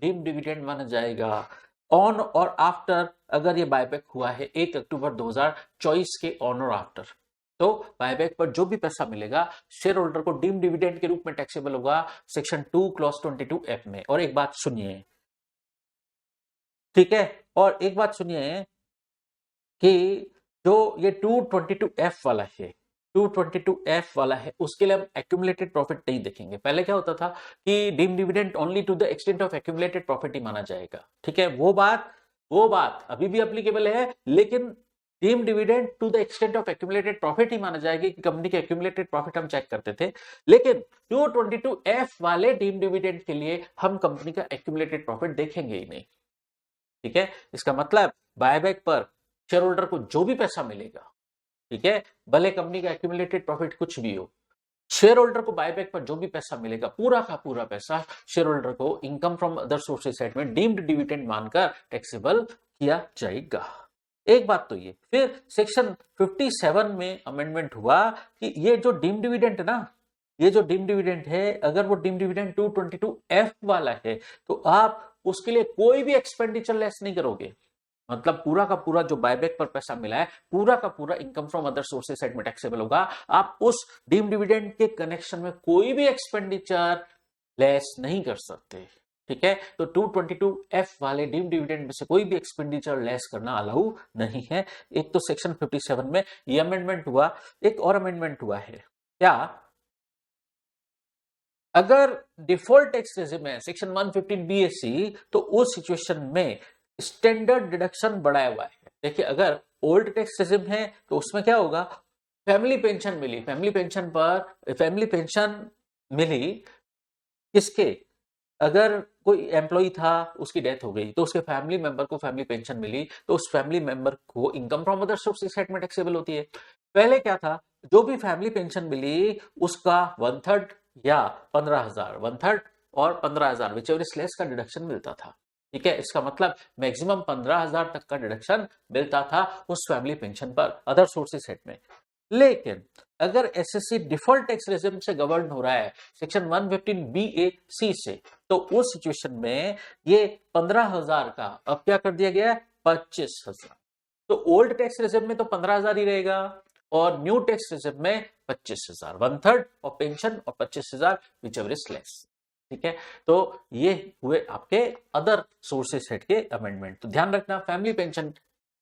डीम्ड डिविडेंड माना जाएगा ऑन और आफ्टर, अगर ये बायबैक हुआ है 1 अक्टूबर 2024 के ऑन और आफ्टर। तो बायबैक पर जो भी पैसा मिलेगा शेयर होल्डर को डीम्ड डिविडेंड के रूप में टैक्सेबल होगा सेक्शन 2 क्लॉज 22 एफ में। और एक बात सुनिए, ठीक है, और एक बात सुनिए कि जो ये 222 एफ वाला है, 222 एफ वाला है, उसके लिए हम एक्यूमुलेटेड प्रॉफिट नहीं देखेंगे। पहले क्या होता था कि deemed dividend only to the extent of accumulated profit ही माना जाएगा, ठीक है, वो बात अभी भी एप्लीकेबल है, लेकिन deemed dividend to the extent of accumulated profit ही माना जाएगा कि कंपनी के एक्यूमुलेटेड प्रॉफिट हम चेक करते थे। लेकिन 222 एफ वाले डीम्ड डिविडेंड के लिए हम कंपनी का एक्यूमुलेटेड प्रॉफिट देखेंगे ही नहीं, ठीक है। इसका मतलब बायबैक पर शेयर होल्डर को जो भी पैसा मिलेगा, ठीक है, भले कंपनी का एक्यूमुलेटेड प्रॉफिट कुछ भी हो, शेयर होल्डर को बायबैक पर जो भी पैसा मिलेगा पूरा का पूरा पैसा शेयर होल्डर को income from other sources side में डीम्ड डिविडेंड मानकर टैक्सेबल किया जाएगा। एक बात तो ये, फिर सेक्शन 57 में अमेंडमेंट हुआ कि ये जो डीम्ड डिविडेंड है ना, ये जो डीम्ड डिविडेंड है, अगर वो डीम्ड डिविडेंड 222 एफ वाला है तो आप उसके लिए कोई भी एक्सपेंडिचर लेस नहीं करोगे, मतलब पूरा का पूरा जो बायबैक पर पैसा मिला है पूरा का पूरा income from other sources side में टैक्सेबल होगा। आप उस डीम्ड डिविडेंड के कनेक्शन में कोई भी एक्सपेंडिचर लेस नहीं कर सकते, ठीक है। तो 222 एफ वाले डीम्ड डिविडेंड में से कोई भी एक्सपेंडिचर लेस करना अलाउ नहीं है। एक तो सेक्शन 57 में ये अमेंडमेंट हुआ। एक और अमेंडमेंट हुआ है क्या, अगर डिफॉल्ट टैक्स रेजिम है सेक्शन 115 बीएससी, तो उस सिचुएशन में स्टैंडर्ड डिडक्शन बढ़ाया हुआ है। देखिए, अगर ओल्ड टैक्स रेजिम है तो उसमें क्या होगा, फैमिली पेंशन मिली, फैमिली पेंशन मिली किसके, अगर कोई एम्प्लॉय था उसकी डेथ हो गई तो उसके फैमिली मेंबर को फैमिली पेंशन मिली, तो उस फैमिली मेंबर को income from other sources set में टैक्सेबल होती है। पहले क्या था, जो भी फैमिली पेंशन मिली उसका 1/3 या 15,000, 1/3 और 15,000 विचेवर इज लेस का डिडक्शन मिलता था, ठीक है। इसका मतलब मैक्सिमम 15,000 तक का डिडक्शन मिलता था उस फैमिली पेंशन पर अदर सोर्सेस सेट में। लेकिन अगर एसएससी डिफॉल्ट टैक्स रेजिम से गवर्न हो रहा है सेक्शन 115 BAC से, तो उस सिचुएशन में ये 15,000 का अब क्या कर दिया गया है 25,000। तो ओल्ड टैक्स रेजिम में तो 15,000 ही रहेगा और न्यू टैक्स रेजिम में 25,000, 1/3 और पेंशन और 25,000 विचएवर इज लेस, ठीक है। तो ये हुए आपके अदर सोर्सेस हेड के अमेंडमेंट। तो ध्यान रखना, फैमिली पेंशन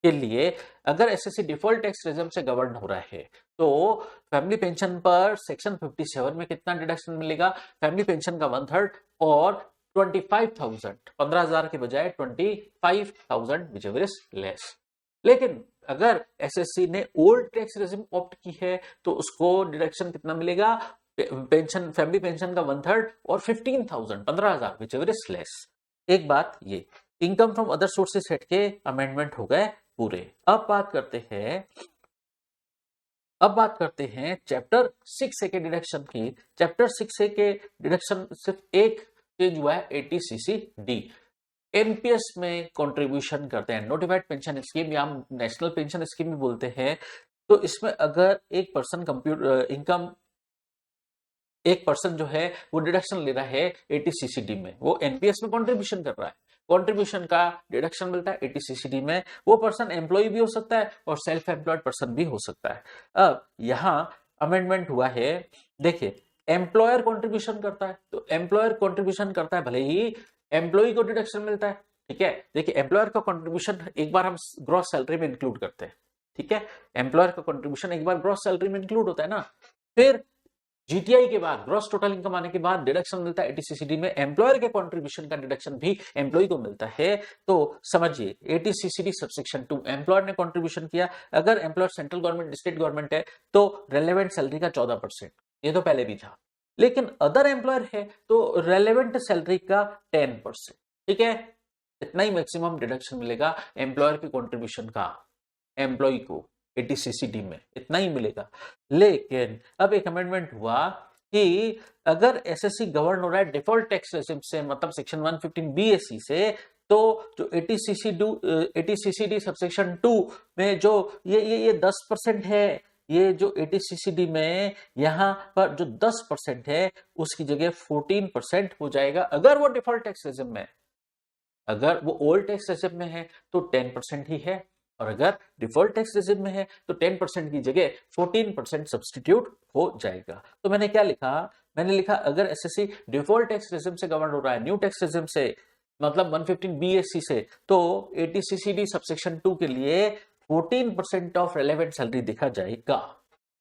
के लिए अगर एसएससी डिफॉल्ट टैक्स रेजिम से गवर्न हो रहा है तो फैमिली पेंशन पर सेक्शन 57 में कितना डिडक्शन मिलेगा, फैमिली पेंशन का 1/3 और 25,000, 15,000 के बजाय 25,000 विचएवर इज लेस। लेकिन अगर एसएससी ने ओल्ड टैक्स रेजिम ऑप्ट की है तो उसको डिडक्शन कितना मिलेगा, पेंशन, फैमिली पेंशन का 1/3 और 15,000, 15,000 विचएवर इज लेस। एक बात ये, income from other sources head के अमेंडमेंट हो गए पूरे। अब बात करते हैं चैप्टर 6A के डिडक्शन की। चैप्टर 6A के डिडक्शन सिर्फ एक चेंज हुआ है, 80CC-D। एनपीएस में कंट्रीब्यूशन करते हैं, नोटिफाइड पेंशन स्कीम या हम नेशनल पेंशन स्कीम भी बोलते हैं। तो इसमें अगर एक पर्सन जो है वो डिडक्शन ले रहा है 80CC-D में, वो एनपीएस में कंट्रीब्यूशन कर रहा है, कंट्रीब्यूशन का डिडक्शन मिलता है 80CC-D में। वो पर्सन एम्प्लॉय भी हो सकता है और सेल्फ एम्प्लॉयड पर्सन भी हो सकता है। अब यहां अमेंडमेंट हुआ है, देखिए, एम्प्लॉयर कंट्रीब्यूशन करता है तो एम्प्लॉयर कंट्रीब्यूशन करता है भले ही एम्प्लॉय को डिडक्शन मिलता है, ठीक है। देखिए, एम्प्लॉयर का कंट्रीब्यूशन एक बार हम ग्रॉस सैलरी में इंक्लूड करते हैं, ठीक है, एम्प्लॉयर का कंट्रीब्यूशन एक बार ग्रॉस सैलरी में इंक्लूड होता है ना। फिर जीटीआई के बाद, ग्रॉस टोटल इनकम आने के बाद डिडक्शन मिलता है एटीसीसीडी में, एम्प्लॉयर के कंट्रीब्यूशन का डिडक्शन भी एम्प्लॉय को मिलता है। तो समझिए एटीसीसीडी सबसेक्शन 2, एम्प्लॉयर ने कंट्रीब्यूशन किया, अगर employer central government state government है तो रेलेवेंट सैलरी का 14%, ये तो पहले भी था। लेकिन अदर एम्प्लॉयर है तो रेलेवेंट सैलरी का 10%, ठीक है। इतना ही मैक्सिमम डिडक्शन मिलेगा एम्प्लॉयर के कंट्रीब्यूशन का एम्प्लॉय को एटीसीसीडी में, इतना ही मिलेगा। लेकिन अब एक अमेंडमेंट हुआ कि अगर एसएससी गवर्न हो रहा है डिफॉल्ट टैक्स रेजिम से, मतलब सेक्शन 115 बीएससी से, तो जो एटीसीसीडी सबसेक्शन 2 में जो ये 10% है, ये जो एटीसीसीडी में यहां पर जो 10% है उसकी जगह 14% हो जाएगा अगर वो डिफॉल्ट टैक्स रेजिम में। अगर वो ओल्ड टैक्स रेजिम में है तो 10% ही है, और अगर डिफॉल्ट टैक्स रेजिम में है तो 10% की जगह 14% सब्सटीट्यूट हो जाएगा। तो मैंने क्या लिखा, मैंने लिखा अगर एसएससी डिफॉल्ट टैक्स रेजिम से गवर्न हो रहा है, न्यू टैक्स रेजिम से, मतलब 115 बीएससी से, तो एटीसीसीडी सबसेक्शन 2 के लिए 14% ऑफ रेलेवेंट सैलरी देखा जाएगा।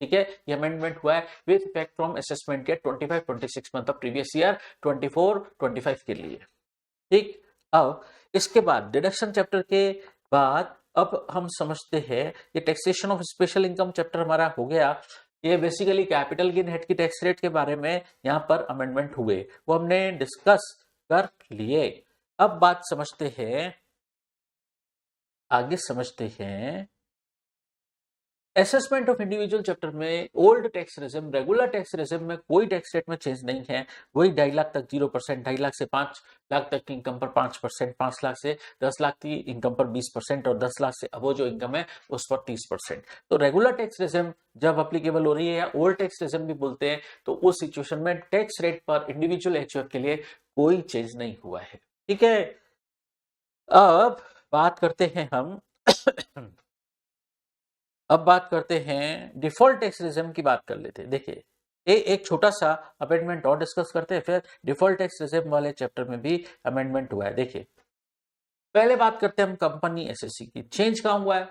ठीक है, ये अमेंडमेंट हुआ है with effect from assessment year 25-26, मतलब प्रीवियस ईयर 24-25 के लिए। ठीक, अब इसके बाद डिडक्शन चैप्टर के बाद अब हम समझते हैं ये taxation of special income chapter हमारा हो गया। ये बेसिकली कैपिटल गेन हेड की टैक्स रेट के बारे में यहाँ पर अमेंडमेंट हुए, वो हमने डिस्कस कर लिए। अब बात समझते हैं, आगे समझते हैं असेसमेंट ऑफ इंडिविजुअल चैप्टर में old tax regime, regular tax regime में कोई टैक्स रेट में चेंज नहीं है, वही 2.5 लाख तक 0%, 2.5 लाख से 5 लाख तक की इनकम पर 5%, 5 लाख से 10 लाख की इनकम पर 20%, और 10 लाख से अब जो इनकम है उस पर 30%। तो रेगुलर टैक्स रेजिम जब अप्लीकेबल हो रही है, या ओल्ड टैक्स रेजिम भी बोलते हैं, तो उस सिचुएशन में टैक्स रेट पर इंडिविजुअल एचयूएफ के लिए कोई चेंज नहीं हुआ है। ठीक है, अब बात करते हैं हम अब बात करते हैं डिफॉल्ट टैक्स रेजिम की बात कर लेते हैं। देखिए एक छोटा सा अमेंडमेंट और डिस्कस करते हैं, फिर डिफॉल्ट टैक्स रेजिम वाले चैप्टर में भी अमेंडमेंट हुआ है। देखिए पहले बात करते हैं हम कंपनी एसएससी की, चेंज कहां हुआ है।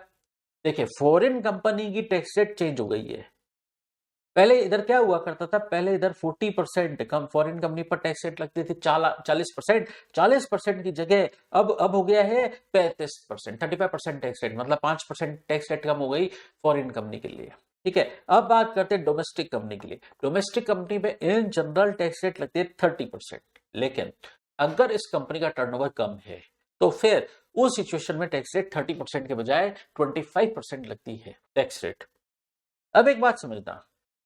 देखिए फॉरेन कंपनी की टैक्स रेट चेंज हो गई है। पहले इधर क्या हुआ करता था, पहले इधर 40% कम फॉरेन कंपनी पर टैक्स रेट लगती थी, 40%, 40% की जगह अब हो गया है 35%, 35% टैक्स रेट, मतलब 5% टैक्स रेट कम हो गई फॉरेन कंपनी के लिए। ठीक है, अब बात करते हैं डोमेस्टिक कंपनी के लिए। डोमेस्टिक कंपनी पे इन जनरल टैक्स रेट लगती है 30%, लेकिन अगर इस कंपनी का टर्नओवर कम है तो फिर उस सिचुएशन में टैक्स रेट 30% के बजाय 25% लगती है टैक्स रेट। अब एक बात समझना,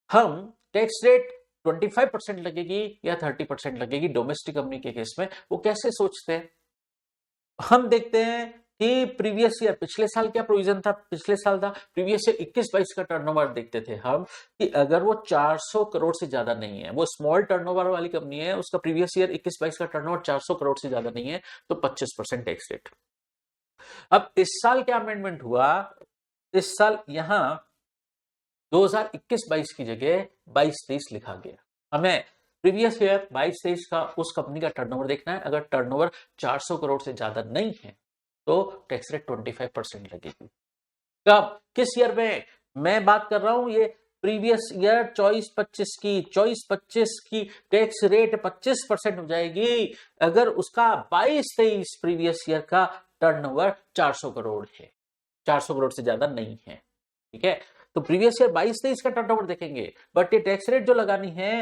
हम टैक्स रेट 25% लगेगी या 30% लगेगी डोमेस्टिक कंपनी के केस में, वो कैसे सोचते हैं। हम देखते हैं कि प्रीवियस ईयर, पिछले साल क्या प्रोविजन था, पिछले साल था प्रीवियस ईयर 21-22 का टर्नओवर देखते थे हम, कि अगर वो 400 करोड़ से ज्यादा नहीं है, वो स्मॉल टर्नओवर वाली कंपनी है, उसका प्रीवियस ईयर 21-22 का टर्नओवर 400 करोड़ से ज्यादा नहीं है, तो 25% टैक्स रेट। अब इस साल क्या अमेंडमेंट हुआ, इस साल यहां 2021-22 की जगह 22-23 लिखा गया। हमें प्रीवियस ईयर 22-23 का उस कंपनी का टर्नओवर देखना है, अगर टर्नओवर 400 करोड़ से ज्यादा नहीं है तो टैक्स रेट 25% लगेगी। कब, किस ईयर में मैं बात कर रहा हूं, ये प्रीवियस ईयर 24-25 की, 24-25 की टैक्स रेट 25% हो जाएगी अगर उसका 22-23 प्रीवियस ईयर का टर्नओवर 400 करोड़ है, 400 करोड़ से ज्यादा नहीं है। ठीक है, तो प्रीवियस ईयर 22-23 का टर्नओवर देखेंगे, बट ये टैक्स रेट जो लगानी है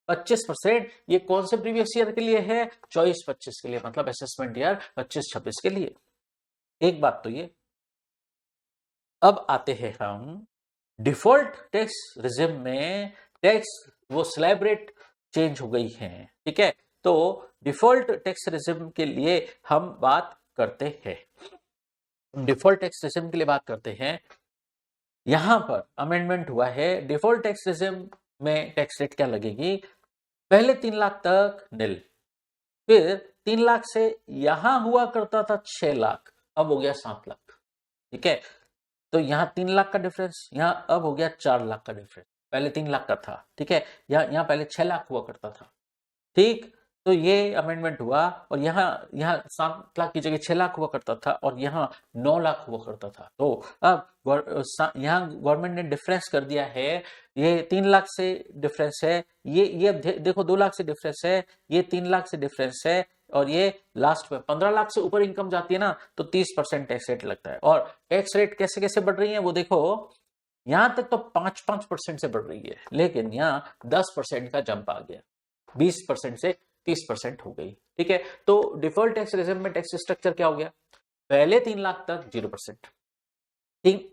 25%, ये कौन से प्रीवियस ईयर के लिए है, 24-25 के लिए, मतलब असेसमेंट ईयर 25-26 के लिए। एक बात तो ये। अब आते हैं हम डिफॉल्ट टैक्स रेजिम में, टैक्स वो स्लैब रेट चेंज हो गई है। ठीक है, तो डिफॉल्ट टैक्स रेजिम के लिए हम बात करते हैं, डिफॉल्ट टैक्स रेजिम के लिए बात करते हैं। यहां पर अमेंडमेंट हुआ है, डिफॉल्ट टैक्स रेजिम में टैक्स रेट क्या लगेगी, पहले 3 लाख तक निल, फिर 3 लाख से यहां हुआ करता था 6 लाख, अब हो गया 7 लाख। ठीक है, तो यहां 3 लाख का डिफरेंस, यहां अब हो गया 4 लाख का डिफरेंस, पहले 3 लाख का था। ठीक है, यहां पहले 6 लाख हुआ करता था। ठीक, तो ये अमेंडमेंट हुआ और यहाँ यहाँ 7 लाख की जगह 6 लाख हुआ करता था और यहाँ 9 लाख हुआ करता था। तो अब यहाँ गवर्नमेंट ने डिफरेंस कर दिया है, ये 3 लाख से डिफरेंस है, ये अब देखो 2 लाख से डिफरेंस है, ये 3 लाख से डिफरेंस है और ये लास्ट में 15 लाख से ऊपर इनकम जाती है ना तो 30% टैक्स रेट लगता है। और टैक्स रेट कैसे कैसे बढ़ रही है वो देखो, यहां तक तो 5% से बढ़ रही है, लेकिन यहाँ 10% का जंप आ गया, 20% से 30% हो गई। ठीक है, तो डिफॉल्ट टैक्स रेजिम में टैक्स स्ट्रक्चर क्या हो गया, पहले 3 लाख तक 0%,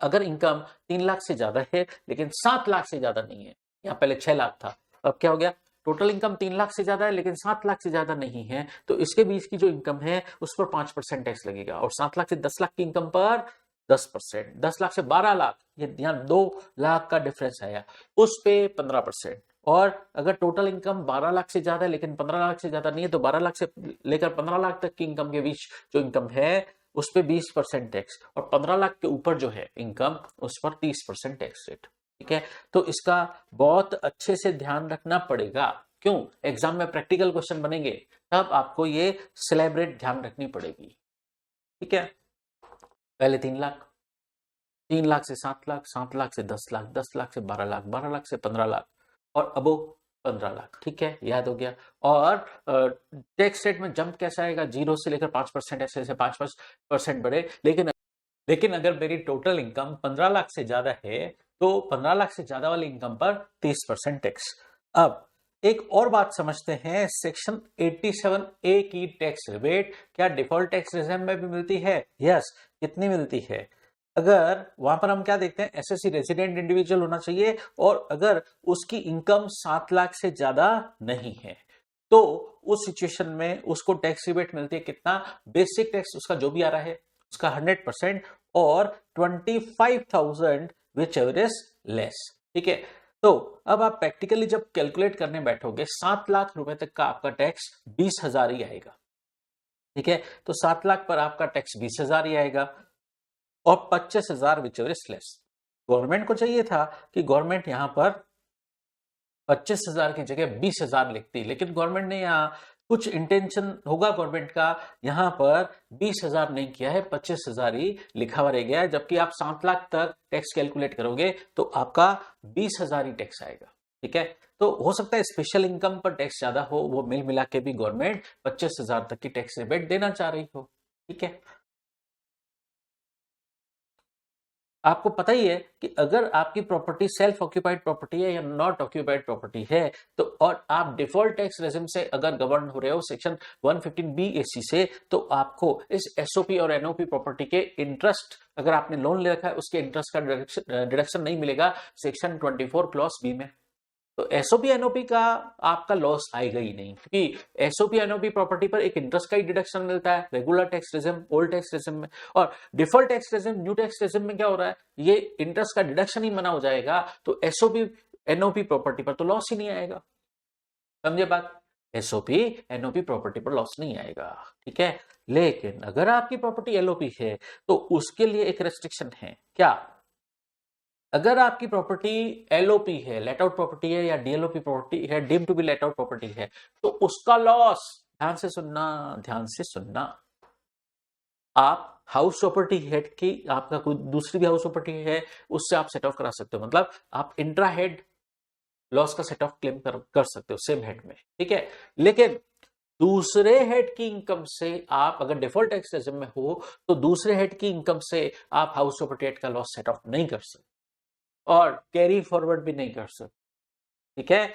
अगर इनकम 3 लाख से ज्यादा है लेकिन 7 लाख से ज्यादा नहीं है, यहाँ पहले 6 लाख था, अब क्या हो गया, टोटल इनकम 3 लाख से ज्यादा है लेकिन 7 लाख से ज्यादा नहीं है, तो इसके बीच की जो इनकम है उस पर 5% टैक्स लगेगा। और 7 लाख से 10 लाख की इनकम पर 10%, 10 लाख से 12 लाख, ये यहाँ 2 लाख का डिफरेंस आया, उस पे 15%। और अगर टोटल इनकम 12 लाख से ज्यादा है लेकिन 15 लाख से ज्यादा नहीं है, तो 12 लाख से लेकर 15 लाख तक की इनकम के बीच जो इनकम है उस पे 20% टैक्स, और 15 लाख के ऊपर जो है इनकम उस पर 30% टैक्स रेट। ठीक है, तो इसका बहुत अच्छे से ध्यान रखना पड़ेगा, क्यों, एग्जाम में प्रैक्टिकल क्वेश्चन बनेंगे तब आपको ये सिलेब्रेट ध्यान रखनी पड़ेगी। ठीक है, पहले 3 लाख, 3 लाख से 7 लाख, 7 लाख से 10 लाख, 10 लाख से 12 लाख, 12 लाख से 15 लाख और अबो 15 लाख। ठीक है, याद हो गया। और टैक्स रेट में जंप कैसा आएगा, 0 से लेकर 5%, ऐसे ऐसे 5% बढ़े, लेकिन अगर मेरी टोटल इनकम 15 लाख से ज्यादा है तो 15 लाख से ज्यादा वाली इनकम पर 30% टैक्स। अब एक और बात समझते हैं, सेक्शन 87A की टैक्स रिबेट क्या डिफॉल्ट टैक्स रेजिम में भी मिलती है? यस, कितनी मिलती है? अगर वहां पर हम क्या देखते हैं, एसएससी रेजिडेंट इंडिविजुअल होना चाहिए और अगर उसकी इनकम 7 लाख से ज्यादा नहीं है तो उस सिचुएशन में उसको टैक्स रिबेट मिलती है कितना, बेसिक टैक्स उसका जो भी आ रहा है उसका 100% और 25,000 विच एवर इज लेस। ठीक है, तो अब आप प्रैक्टिकली जब कैलकुलेट करने बैठोगे 7 लाख रुपए तक का आपका टैक्स 20,000 ही आएगा। ठीक है, तो 7 लाख पर आपका टैक्स 20,000 ही आएगा और 25,000 which ever is less. Government को चाहिए था कि गवर्नमेंट यहां पर 25,000 की जगह 20,000 लिखती, लेकिन गवर्नमेंट ने यहाँ कुछ इंटेंशन होगा गवर्नमेंट का, यहां पर 20,000 नहीं किया है, 25,000 ही लिखा हुआ रह गया है। जबकि आप 7 लाख तक टैक्स कैलकुलेट करोगे तो आपका 20,000 ही टैक्स आएगा। ठीक है, तो हो सकता है स्पेशल इनकम पर टैक्स ज्यादा हो, वो मिल मिला के भी गवर्नमेंट 25,000 तक की टैक्स रिबेट देना चाह रही हो। ठीक है, आपको पता ही है कि अगर आपकी प्रॉपर्टी सेल्फ ऑक्यूपाइड प्रॉपर्टी है या नॉट ऑक्यूपाइड प्रॉपर्टी है तो, और आप डिफॉल्ट टैक्स रेजिम से अगर गवर्न हो रहे हो सेक्शन 115BAC से, तो आपको इस एसओपी और एनओपी प्रॉपर्टी के इंटरेस्ट, अगर आपने लोन ले रखा है उसके इंटरेस्ट का डिडक्शन नहीं मिलेगा सेक्शन 24 क्लॉज बी में। तो एसओपी एनओपी का आपका लॉस आएगा ही नहीं, क्योंकि एसओपी एनओपी प्रॉपर्टी पर एक इंटरेस्ट का ही डिडक्शन मिलता है regular tax regime, old tax regime में। और default tax regime, new tax regime में क्या हो रहा है, ये इंटरेस्ट का डिडक्शन ही मना हो जाएगा, तो एसओपी एनओपी प्रॉपर्टी पर तो लॉस ही नहीं आएगा। समझे बात, एसओपी एनओपी प्रॉपर्टी पर लॉस नहीं आएगा। ठीक है, लेकिन अगर आपकी प्रॉपर्टी एलओपी है तो उसके लिए एक रेस्ट्रिक्शन है, क्या, अगर आपकी प्रॉपर्टी एलओपी है, लेट आउट प्रॉपर्टी है, या डीएलओपी प्रॉपर्टी है, deem to be let out property है, तो उसका लॉस, ध्यान से सुनना, ध्यान से सुनना, आप हाउस प्रॉपर्टी हेड की, आपका कोई दूसरी भी हाउस प्रॉपर्टी है उससे आप सेट ऑफ करा सकते हो, मतलब आप इंट्रा हेड लॉस का सेट ऑफ क्लेम कर सकते हो सेम हेड में। ठीक है, लेकिन दूसरे हेड की इनकम से आप अगर डिफॉल्ट टैक्स रेजिम में हो तो दूसरे हेड की इनकम से आप हाउस प्रॉपर्टी हेड का लॉस सेट ऑफ नहीं कर सकते और कैरी फॉरवर्ड भी नहीं कर सकते। ठीक है,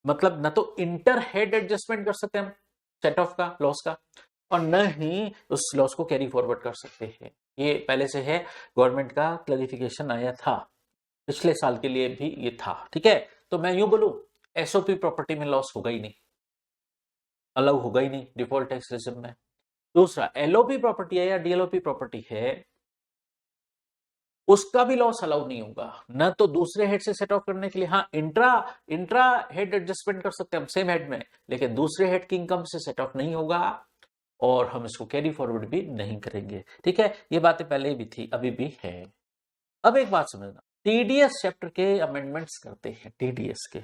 मतलब न तो इंटर हेड एडजस्टमेंट कर सकते हम सेट ऑफ का लॉस का, और न ही उस लॉस को कैरी फॉरवर्ड कर सकते हैं। ये पहले से है, गवर्नमेंट का क्लैरिफिकेशन आया था, पिछले साल के लिए भी ये था। ठीक है, तो मैं यूं बोलूं, एसओपी प्रॉपर्टी में लॉस होगा ही नहीं, अलाउ होगा ही नहीं डिफॉल्ट टैक्स रेजिम में। दूसरा, एलओपी प्रॉपर्टी है या डीएलओपी प्रॉपर्टी है, उसका भी लॉस अलाउ नहीं होगा, न तो दूसरे हेड से सेट ऑफ करने के लिए, हाँ इंट्रा हेड एडजस्टमेंट कर सकते हैं हम सेम हेड में, लेकिन दूसरे हेड की इनकम से सेट ऑफ नहीं होगा और हम इसको कैरी फॉरवर्ड भी नहीं करेंगे। ठीक है, ये बातें पहले भी थी, अभी भी है। अब एक बात समझना, टीडीएस चैप्टर के अमेंडमेंट्स करते हैं, टीडीएस के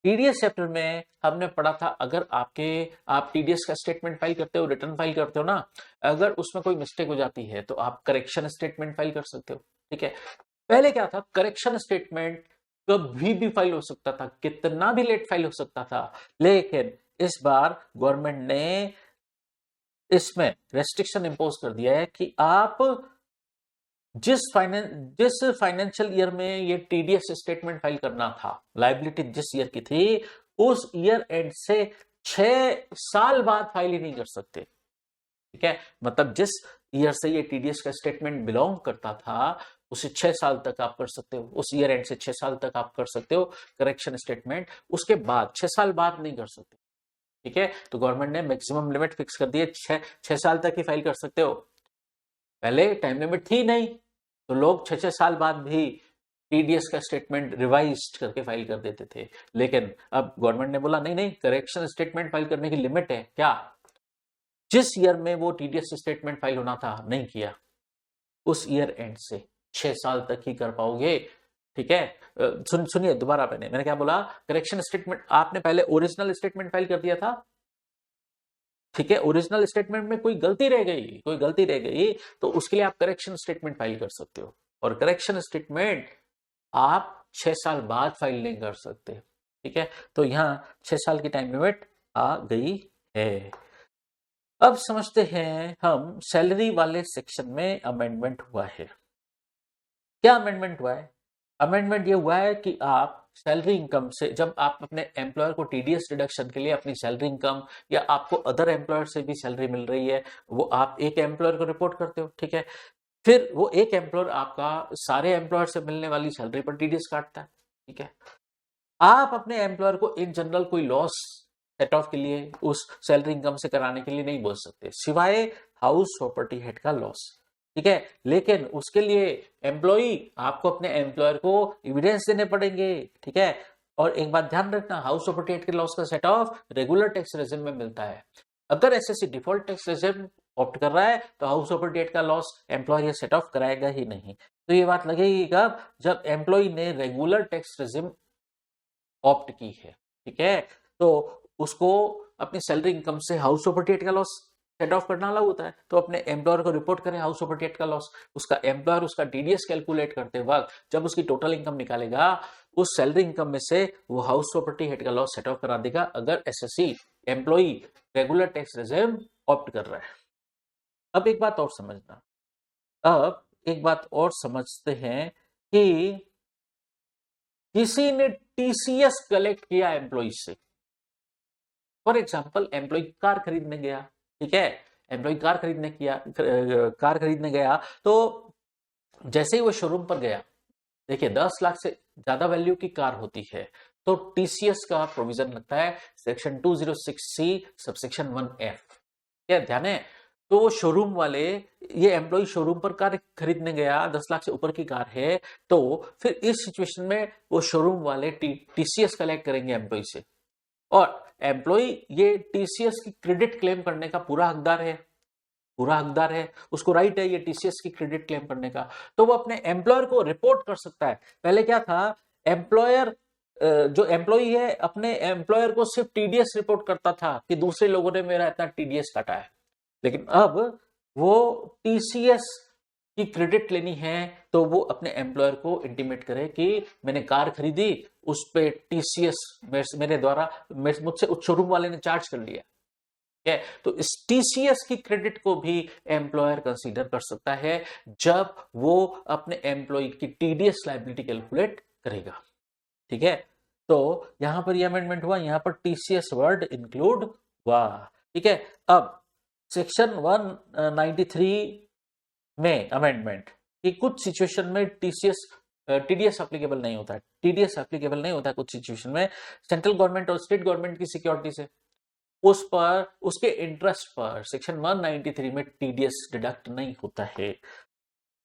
टीडीएस चैप्टर में हमने पढ़ा था, अगर आप टीडीएस का स्टेटमेंट फाइल करते हो, रिटर्न फाइल करते हो ना, अगर उसमें कोई मिस्टेक हो जाती है तो आप करेक्शन स्टेटमेंट फाइल कर सकते हो। ठीक है, पहले क्या था, करेक्शन स्टेटमेंट कभी भी फाइल हो सकता था, कितना भी लेट फाइल हो सकता था, लेकिन इस बार गवर्नमेंट ने इसमें रेस्ट्रिक्शन इंपोज कर दिया है कि आप जिस फाइनेंशियल ईयर में ये टीडीएस स्टेटमेंट फाइल करना था, लायबिलिटी जिस ईयर की थी, उस ईयर एंड से 6 साल बाद फाइल ही नहीं कर सकते। ठीक है, मतलब जिस ईयर से ये टीडीएस का स्टेटमेंट बिलोंग करता था, उसे 6 साल तक आप कर सकते हो, उस ईयर एंड से 6 साल तक आप कर सकते हो करेक्शन स्टेटमेंट, उसके बाद 6 साल बाद नहीं कर सकते। ठीक है, तो गवर्नमेंट ने मैक्सिमम लिमिट फिक्स कर दी है, 6 साल तक ही फाइल कर सकते हो। पहले टाइम लिमिट थी नहीं, तो लोग 6 साल बाद भी टीडीएस का स्टेटमेंट रिवाइज करके फाइल कर देते थे, लेकिन अब गवर्नमेंट ने बोला नहीं नहीं, करेक्शन स्टेटमेंट फाइल करने की लिमिट है। क्या, जिस ईयर में वो टीडीएस स्टेटमेंट फाइल होना था नहीं किया, उस ईयर एंड से 6 साल तक ही कर पाओगे। ठीक है, सुनिए दोबारा, मैंने क्या बोला, करेक्शन स्टेटमेंट आपने पहले ओरिजिनल स्टेटमेंट फाइल कर दिया था। ठीक है, ओरिजिनल स्टेटमेंट में कोई गलती रह गई तो उसके लिए आप करेक्शन स्टेटमेंट फाइल कर सकते हो, और करेक्शन स्टेटमेंट आप 6 साल बाद फाइल नहीं कर सकते। ठीक है, तो यहां 6 साल की टाइम लिमिट आ गई है। अब समझते हैं हम सैलरी वाले सेक्शन में अमेंडमेंट हुआ है। क्या अमेंडमेंट हुआ है? अमेंडमेंट ये हुआ है कि आप सैलरी इनकम से, जब आप अपने एम्प्लॉयर को टीडीएस डिडक्शन के लिए अपनी सैलरी इनकम, या आपको अदर एम्प्लॉयर से भी सैलरी मिल रही है, वो आप एक एम्प्लॉयर को रिपोर्ट करते हो। ठीक है, फिर वो एक एम्प्लॉयर आपका सारे एम्प्लॉयर से मिलने वाली सैलरी पर टीडीएस काटता है। ठीक है, आप अपने एम्प्लॉयर को इन जनरल कोई लॉस सेट ऑफ के लिए उस सैलरी इनकम से कराने के लिए नहीं बोल सकते, सिवाय हाउस प्रॉपर्टी हेड का लॉस। ठीक है, लेकिन उसके लिए एम्प्लॉई आपको अपने एम्प्लॉयर को एविडेंस देने पड़ेंगे। ठीक है, और एक बात ध्यान रखना, हाउस प्रॉपर्टी हेड के लॉस का set of regular tax regime में मिलता है। अगर SSC default tax regime opt कर रहा है तो हाउस प्रॉपर्टी हेड का लॉस एम्प्लॉयर सेट ऑफ कराएगा ही नहीं। तो ये बात लगेगी कब, जब एम्प्लॉय ने रेगुलर टैक्स रेजिम ऑप्ट की है। ठीक है, तो उसको अपनी सैलरी इनकम से हाउस प्रॉपर्टी हेड का लॉस सेट ऑफ करना अलग होता है, तो अपने एम्प्लॉयर को रिपोर्ट करें हाउस प्रॉपर्टी हेड का लॉस। उसका एम्प्लॉयर उसका टीडीएस कैलकुलेट करते वक्त जब उसकी टोटल इनकम निकालेगा, उस सैलरी इनकम में से वो हाउस प्रॉपर्टी हेड का लॉस सेट ऑफ करा देगा, अगर SSC employee regular tax regime opt कर रहा है। अब एक बात और समझते हैं कि किसी ने टीसीएस कलेक्ट किया एम्प्लॉय से। फॉर एग्जाम्पल, एम्प्लॉय कार खरीदने गया। ठीक है, एम्प्लॉय कार खरीदने गया तो जैसे ही वो शोरूम पर गया, देखिए 10 लाख से ज्यादा वैल्यू की कार होती है तो टीसीएस का प्रोविजन लगता है, सेक्शन 206C सबसेक्शन 1F। क्या ध्यान है? तो शोरूम वाले, ये एम्प्लॉय शोरूम पर कार खरीदने गया, 10 लाख से ऊपर की कार है, तो फिर इस सिचुएशन में वो शोरूम वाले टीसीएस कलेक्ट करेंगे एम्प्लॉय से, और एम्प्लॉय ये टीसीएस की क्रेडिट क्लेम करने का पूरा हकदार है, उसको राइट है ये टीसीएस की क्रेडिट क्लेम करने का। तो वो अपने एम्प्लॉयर को रिपोर्ट कर सकता है। पहले क्या था, एम्प्लॉयर जो एम्प्लॉय है अपने एम्प्लॉयर को सिर्फ टीडीएस रिपोर्ट करता था कि दूसरे लोगों ने मेरा इतना टीडीएस काटा है, लेकिन अब वो टीसीएस की क्रेडिट लेनी है तो वो अपने एम्प्लॉयर को इंटीमेट करे कि मैंने कार खरीदी, उस पे टीसीएस मुझसे उस शोरूम वाले ने चार्ज कर लिया है। तो इस टीसीएस की क्रेडिट को भी एम्प्लॉयर कंसीडर कर सकता है जब वो अपने एम्प्लॉय की टीडीएस लायबिलिटी कैलकुलेट करेगा। ठीक है, तो यहां पर ये अमेंडमेंट हुआ, यहां पर टीसीएस वर्ड इंक्लूड हुआ। ठीक है, अब सेक्शन 193 में अमेंडमेंट कि कुछ सिचुएशन में टीडीएस एप्लीकेबल नहीं होता है। कुछ सिचुएशन में सेंट्रल गवर्नमेंट और स्टेट गवर्नमेंट की सिक्योरिटी से उसके इंटरेस्ट पर सेक्शन 193 में टीडीएस डिडक्ट नहीं होता है,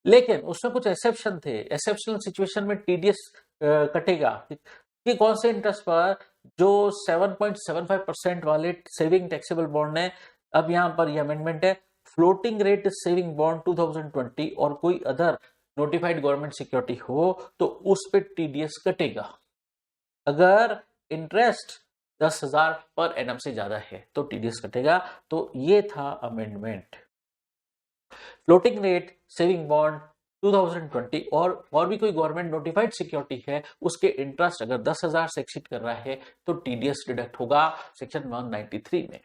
लेकिन उसमें कुछ एक्सेप्शन थे। एक्सेप्शनल सिचुएशन में टीडीएस कटेगा कि कौन से इंटरेस्ट पर, जो 7.75% वाले सेविंग टैक्सेबल बॉन्ड है। अब यहां पर यह अमेंडमेंट है, फ्लोटिंग रेट सेविंग बॉन्ड 2020 और कोई अदर नोटिफाइड गवर्नमेंट सिक्योरिटी हो तो उस पे टीडीएस कटेगा। अगर इंटरेस्ट 10,000 पर एनम से ज्यादा है तो टीडीएस कटेगा। तो ये था amendment. Floating rate saving bond 2020 और भी कोई गवर्नमेंट नोटिफाइड सिक्योरिटी है उसके इंटरेस्ट अगर 10,000 से एक्सीड कर रहा है तो टीडीएस डिडक्ट होगा सेक्शन 193 में।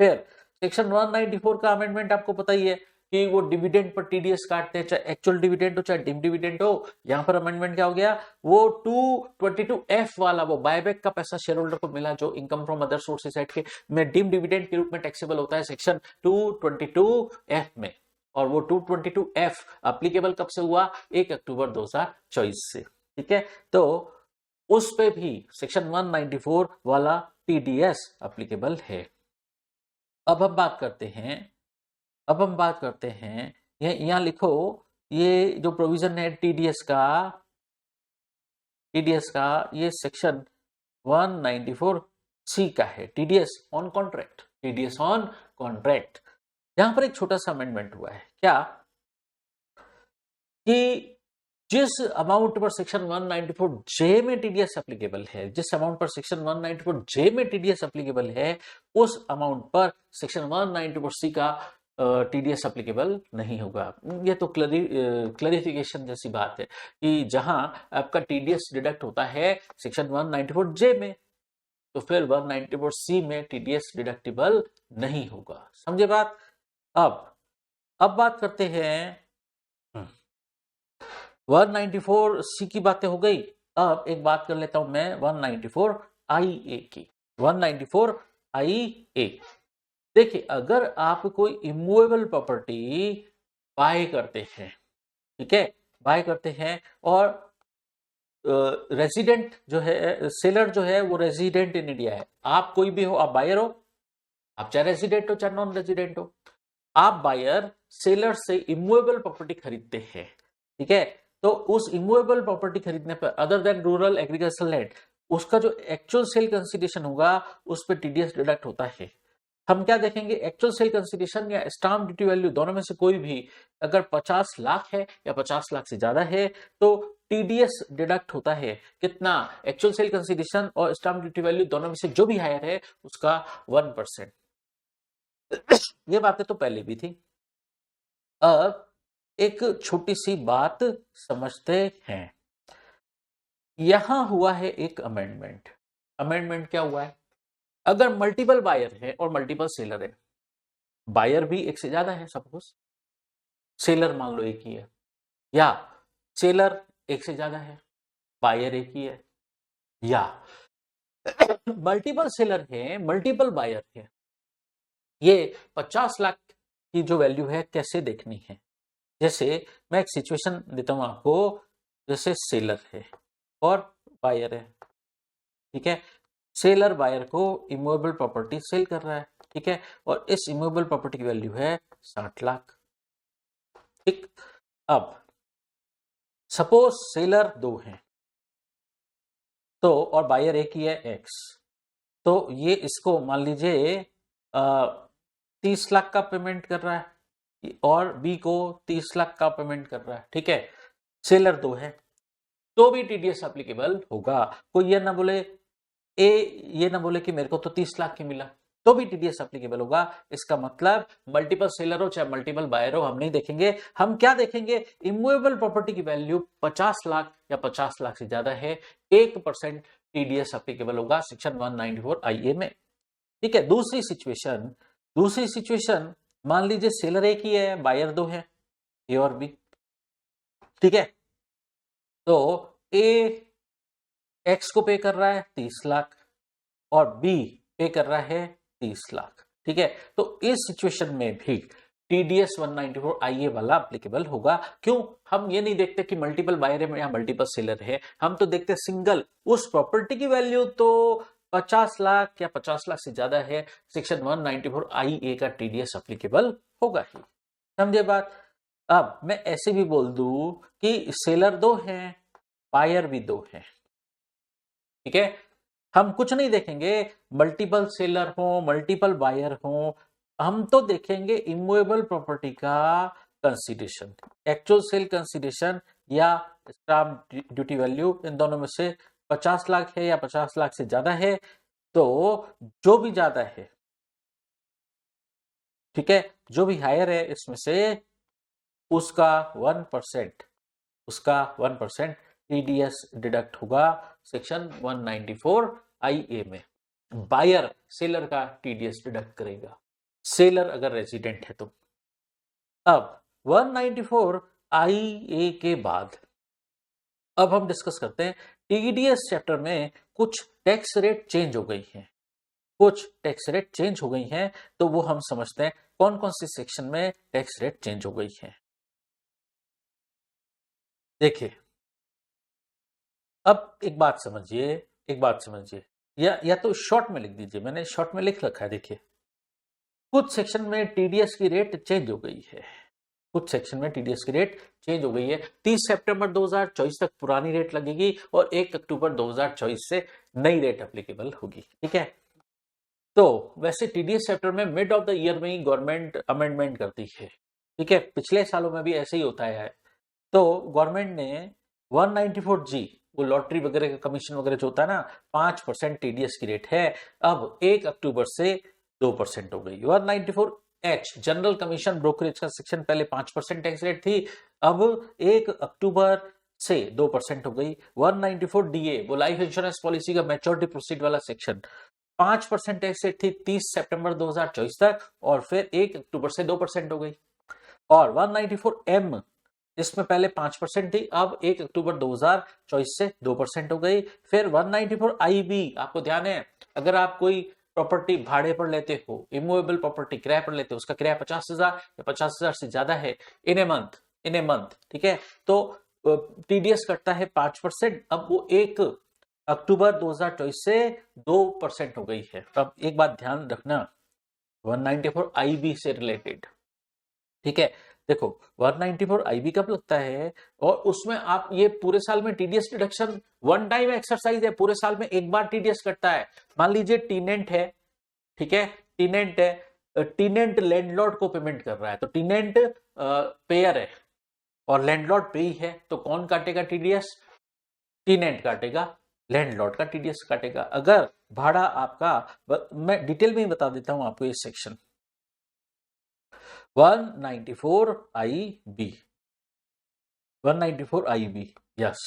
फिर सेक्शन 194 का अमेंडमेंट आपको पता ही है कि वो डिविडेंड पर टीडीएस काटते हैं, चाहे एक्चुअल डिविडेंड हो चाहे डिम डिविडेंड हो। यहां पर अमेंडमेंट क्या हो गया, वो 222F वाला वो बायबैक का पैसा शेयर होल्डर को मिला जो income from other sources act के में डिम डिविडेंड के रूप में टैक्सेबल होता है सेक्शन 222F में। और वो 222F एप्लीकेबल कब से हुआ, 1 अक्टूबर 2024 से। ठीक है, तो उस पे भी सेक्शन 194 वाला टीडीएस एप्लीकेबल है। अब हम बात करते हैं यहां लिखो, ये जो प्रोविजन है टीडीएस का ये सेक्शन 194C का है, टीडीएस ऑन कॉन्ट्रैक्ट। यहां पर एक छोटा सा अमेंडमेंट हुआ है, क्या कि जिस अमाउंट पर सेक्शन 194J में टीडीएस एप्लीकेबल है, जिस अमाउंट पर सेक्शन 194J में टीडीएस एप्लीकेबल है, उस अमाउंट पर सेक्शन 194C का टीडीएस एप्लीकेबल नहीं होगा। ये तो क्लैरिफिकेशन जैसी बात है कि जहां आपका टीडीएस डिडक्ट होता है सेक्शन 194J में, तो फिर 194C में टीडीएस डिडक्टिबल नहीं होगा। समझे बात। अब बात करते हैं 194C की बातें हो गई। अब एक बात कर लेता हूं मैं 194IA की। 194IA, देखिए अगर आप कोई इमूवेबल प्रॉपर्टी बाय करते हैं, ठीक है, बाय करते हैं और रेजिडेंट जो है, सेलर जो है वो रेजिडेंट इन इंडिया है, आप कोई भी हो, आप बायर हो, आप चाहे रेजिडेंट हो चाहे नॉन रेजिडेंट हो, आप बायर सेलर से इमूवेबल प्रॉपर्टी खरीदते हैं। ठीक है, तो उस इमूवेबल प्रॉपर्टी खरीदने पर other than rural agriculture land, उसका जो एक्चुअल सेल कंसिडरेशन होगा उस पर टीडीएस डिडक्ट होता है। हम क्या देखेंगे, एक्चुअल सेल कंसिडरेशन या स्टाम्प ड्यूटी वैल्यू दोनों में से कोई भी अगर 50 लाख है या 50 लाख से ज्यादा है तो टीडीएस डिडक्ट होता है। कितना, एक्चुअल सेल कंसिडरेशन और स्टाम्प ड्यूटी वैल्यू दोनों में से जो भी हायर है उसका 1%। ये बातें तो पहले भी थी। अब एक छोटी सी बात समझते हैं, यहां हुआ है एक अमेंडमेंट क्या हुआ है, अगर मल्टीपल बायर है और मल्टीपल सेलर है, बायर भी एक से ज्यादा है, सपोज सेलर मान लो एक ही है, या सेलर एक से ज्यादा है, बायर एक ही है, या मल्टीपल सेलर है मल्टीपल बायर है, ये 50 लाख की जो वैल्यू है कैसे देखनी है। जैसे मैं एक सिचुएशन देता हूं आपको, जैसे सेलर है और बायर है, ठीक है, सेलर बायर को इमूवेबल प्रॉपर्टी सेल कर रहा है, ठीक है, और इस इमूवेबल प्रॉपर्टी की वैल्यू है 60 लाख। ठीक, अब सपोज सेलर 2 हैं तो और बायर एक ही है एक्स, तो ये इसको मान लीजिए 30 लाख का पेमेंट कर रहा है और बी को 30 लाख का पेमेंट कर रहा है। ठीक है, सेलर 2 है तो भी टीडीएस एप्लीकेबल होगा। कोई ये ना बोले कि मेरे को तो 30 लाख की मिला, तो भी टीडीएस एप्लीकेबल होगा। इसका मतलब मल्टीपल सेलर हो चाहे मल्टीपल बायर हो, हम नहीं देखेंगे, हम क्या देखेंगे, इमूवेबल प्रॉपर्टी की वैल्यू 50 लाख या 50 लाख से ज्यादा है, 1% टीडीएस एप्लीकेबल होगा सेक्शन 194IA में। ठीक है, दूसरी सिचुएशन मान लीजिए सेलर एक ही है, बायर 2 है, ए और बी। ठीक है, तो ए एक्स को पे कर रहा है 30 लाख और बी पे कर रहा है 30 लाख। ठीक है, तो इस सिचुएशन में भी टीडीएस 194IA वाला एप्लीकेबल होगा। क्यों, हम ये नहीं देखते कि मल्टीपल बायर है या मल्टीपल सेलर है, हम तो देखते सिंगल, उस प्रॉपर्टी की वैल्यू तो 50 लाख या 50 लाख से ज्यादा है, सेक्शन 194IA का टीडीएस एप्लीकेबल होगा ही। समझे बात। अब मैं ऐसे भी बोल दूं कि सेलर 2 हैं, बायर भी 2 हैं, ठीक है, हम कुछ नहीं देखेंगे मल्टीपल सेलर हो मल्टीपल बायर हो, हम तो देखेंगे इमूवेबल प्रॉपर्टी का कंसीडरेशन, एक्चुअल सेल कंसीडरेशन या स्टाम्प ड्यूटी वैल्यू, इन दोनों में से 50 लाख है या 50 लाख से ज्यादा है, तो जो भी ज्यादा है, ठीक है, जो भी हायर है इसमें से उसका 1% टीडीएस डिडक्ट होगा सेक्शन 194 IA में। बायर सेलर का टीडीएस डिडक्ट करेगा, सेलर अगर रेजिडेंट है तो। अब 194 IA के बाद अब हम डिस्कस करते हैं टीडीएस चैप्टर में कुछ टैक्स रेट चेंज हो गई हैं, कुछ टैक्स रेट चेंज हो गई हैं, तो वो हम समझते हैं कौन कौन सी सेक्शन में टैक्स रेट चेंज हो गई है। देखिए, अब एक बात समझिए, या तो शॉर्ट में लिख दीजिए, मैंने शॉर्ट में लिख रखा है। देखिए, कुछ सेक्शन में टीडीएस की रेट चेंज हो गई है, कुछ सेक्शन में टीडीएस की रेट चेंज हो गई है। 30 सितंबर 2024 तक पुरानी रेट लगेगी और 1 अक्टूबर 2024 से नई रेट एप्लीकेबल होगी, ठीक है। तो वैसे टीडीएस चैप्टर में मिड ऑफ द ईयर में ही गवर्नमेंट अमेंडमेंट करती है, ठीक है, पिछले सालों में भी ऐसे ही होता है। तो गवर्नमेंट ने 194G, वो लॉटरी वगैरह का कमीशन वगैरह जो होता है ना, 5% टीडीएस की रेट है, अब 1 अक्टूबर से 2% हो गई। 194H जनरल कमीशन ब्रोकरेज का सेक्शन पहले 5% टैक्स रेट थी, अब 1 अक्टूबर से 2% हो गई। 194DA वो लाइफ इंश्योरेंस पॉलिसी का मैच्योरिटी प्रोसीड वाला सेक्शन, 5% टैक्स रेट थी 30 सितंबर 2024 तक, और फिर 1 अक्टूबर से 2% हो गई। और 194M इसमें पहले 5% थी, अब 1 अक्टूबर 2024 से 2% हो गई। फिर 194IB, आपको ध्यान है, अगर आप कोई प्रॉपर्टी भाड़े पर लेते हो, इमूवेबल प्रॉपर्टी किराए पर लेते हो, उसका किराया 50,000 या 50,000 से ज्यादा है इन ए मंथ, ठीक है, तो टीडीएस कटता है 5%, अब वो 1 अक्टूबर 2024 से 2% हो गई है। अब एक बात ध्यान रखना 194IB से रिलेटेड, ठीक है, देखो 194IB कब लगता है, और उसमें आप ये पूरे साल में TDS deduction one time exercise है, पूरे साल में एक बार टीडीएस कटता है। मान लीजिए टीनेंट है, ठीक है, टीनेंट है, टीनेंट लैंडलॉर्ड को पेमेंट कर रहा है, तो टीनेंट पेयर है और लैंडलॉर्ड पे ही है, तो कौन काटेगा टीडीएस? टीनेंट काटेगा, लैंडलॉर्ड का टीडीएस काटेगा। अगर भाड़ा आपका, मैं डिटेल में ही बता देता हूं आपको ये section 194IB, 194IB, yes,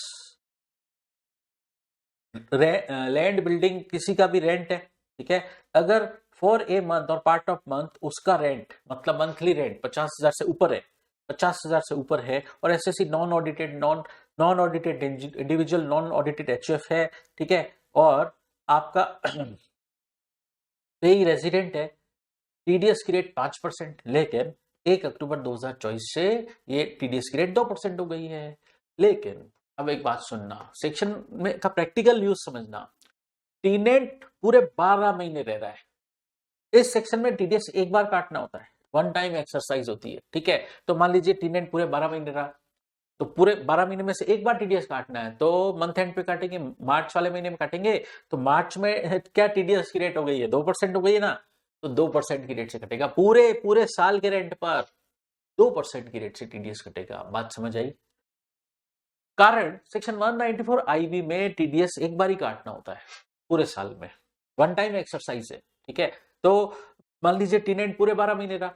land building किसी का भी रेंट है, ठीक है, अगर फॉर ए मंथ और पार्ट ऑफ मंथ उसका रेंट, मतलब मंथली रेंट 50,000 से ऊपर है, 50,000 से ऊपर है, और SSC non audited individual non audited HUF है, ठीक है, और आपका पेई रेजिडेंट है, टीडीएस की रेट 5%, लेकिन 1 अक्टूबर 2024 से ये टीडीएस की रेट 2% हो गई है। लेकिन अब एक बात सुनना, सेक्शन में का प्रैक्टिकल यूज समझना, टीनेंट पूरे 12 महीने रह रहा है, इस सेक्शन में टीडीएस एक बार काटना होता है, वन टाइम एक्सरसाइज होती है, ठीक है। तो मान लीजिए टीनेंट पूरे 12 महीने रहा, तो पूरे 12 महीने में से एक बार टीडीएस काटना है, तो मंथ एंड पे काटेंगे, मार्च वाले महीने में काटेंगे, तो मार्च में क्या टीडीएस की रेट हो गई है, 2% हो गई है ना, तो 2% की रेट से कटेगा, पूरे साल के रेंट पर 2% की रेट से टीडीएस कटेगा। बात समझ आई? कारण सेक्शन 194IB में टीडीएस एक बार ही काटना होता है पूरे साल में, वन टाइम एक्सरसाइज है, ठीक है। तो मान लीजिए टीनेंट पूरे 12 महीने रहा,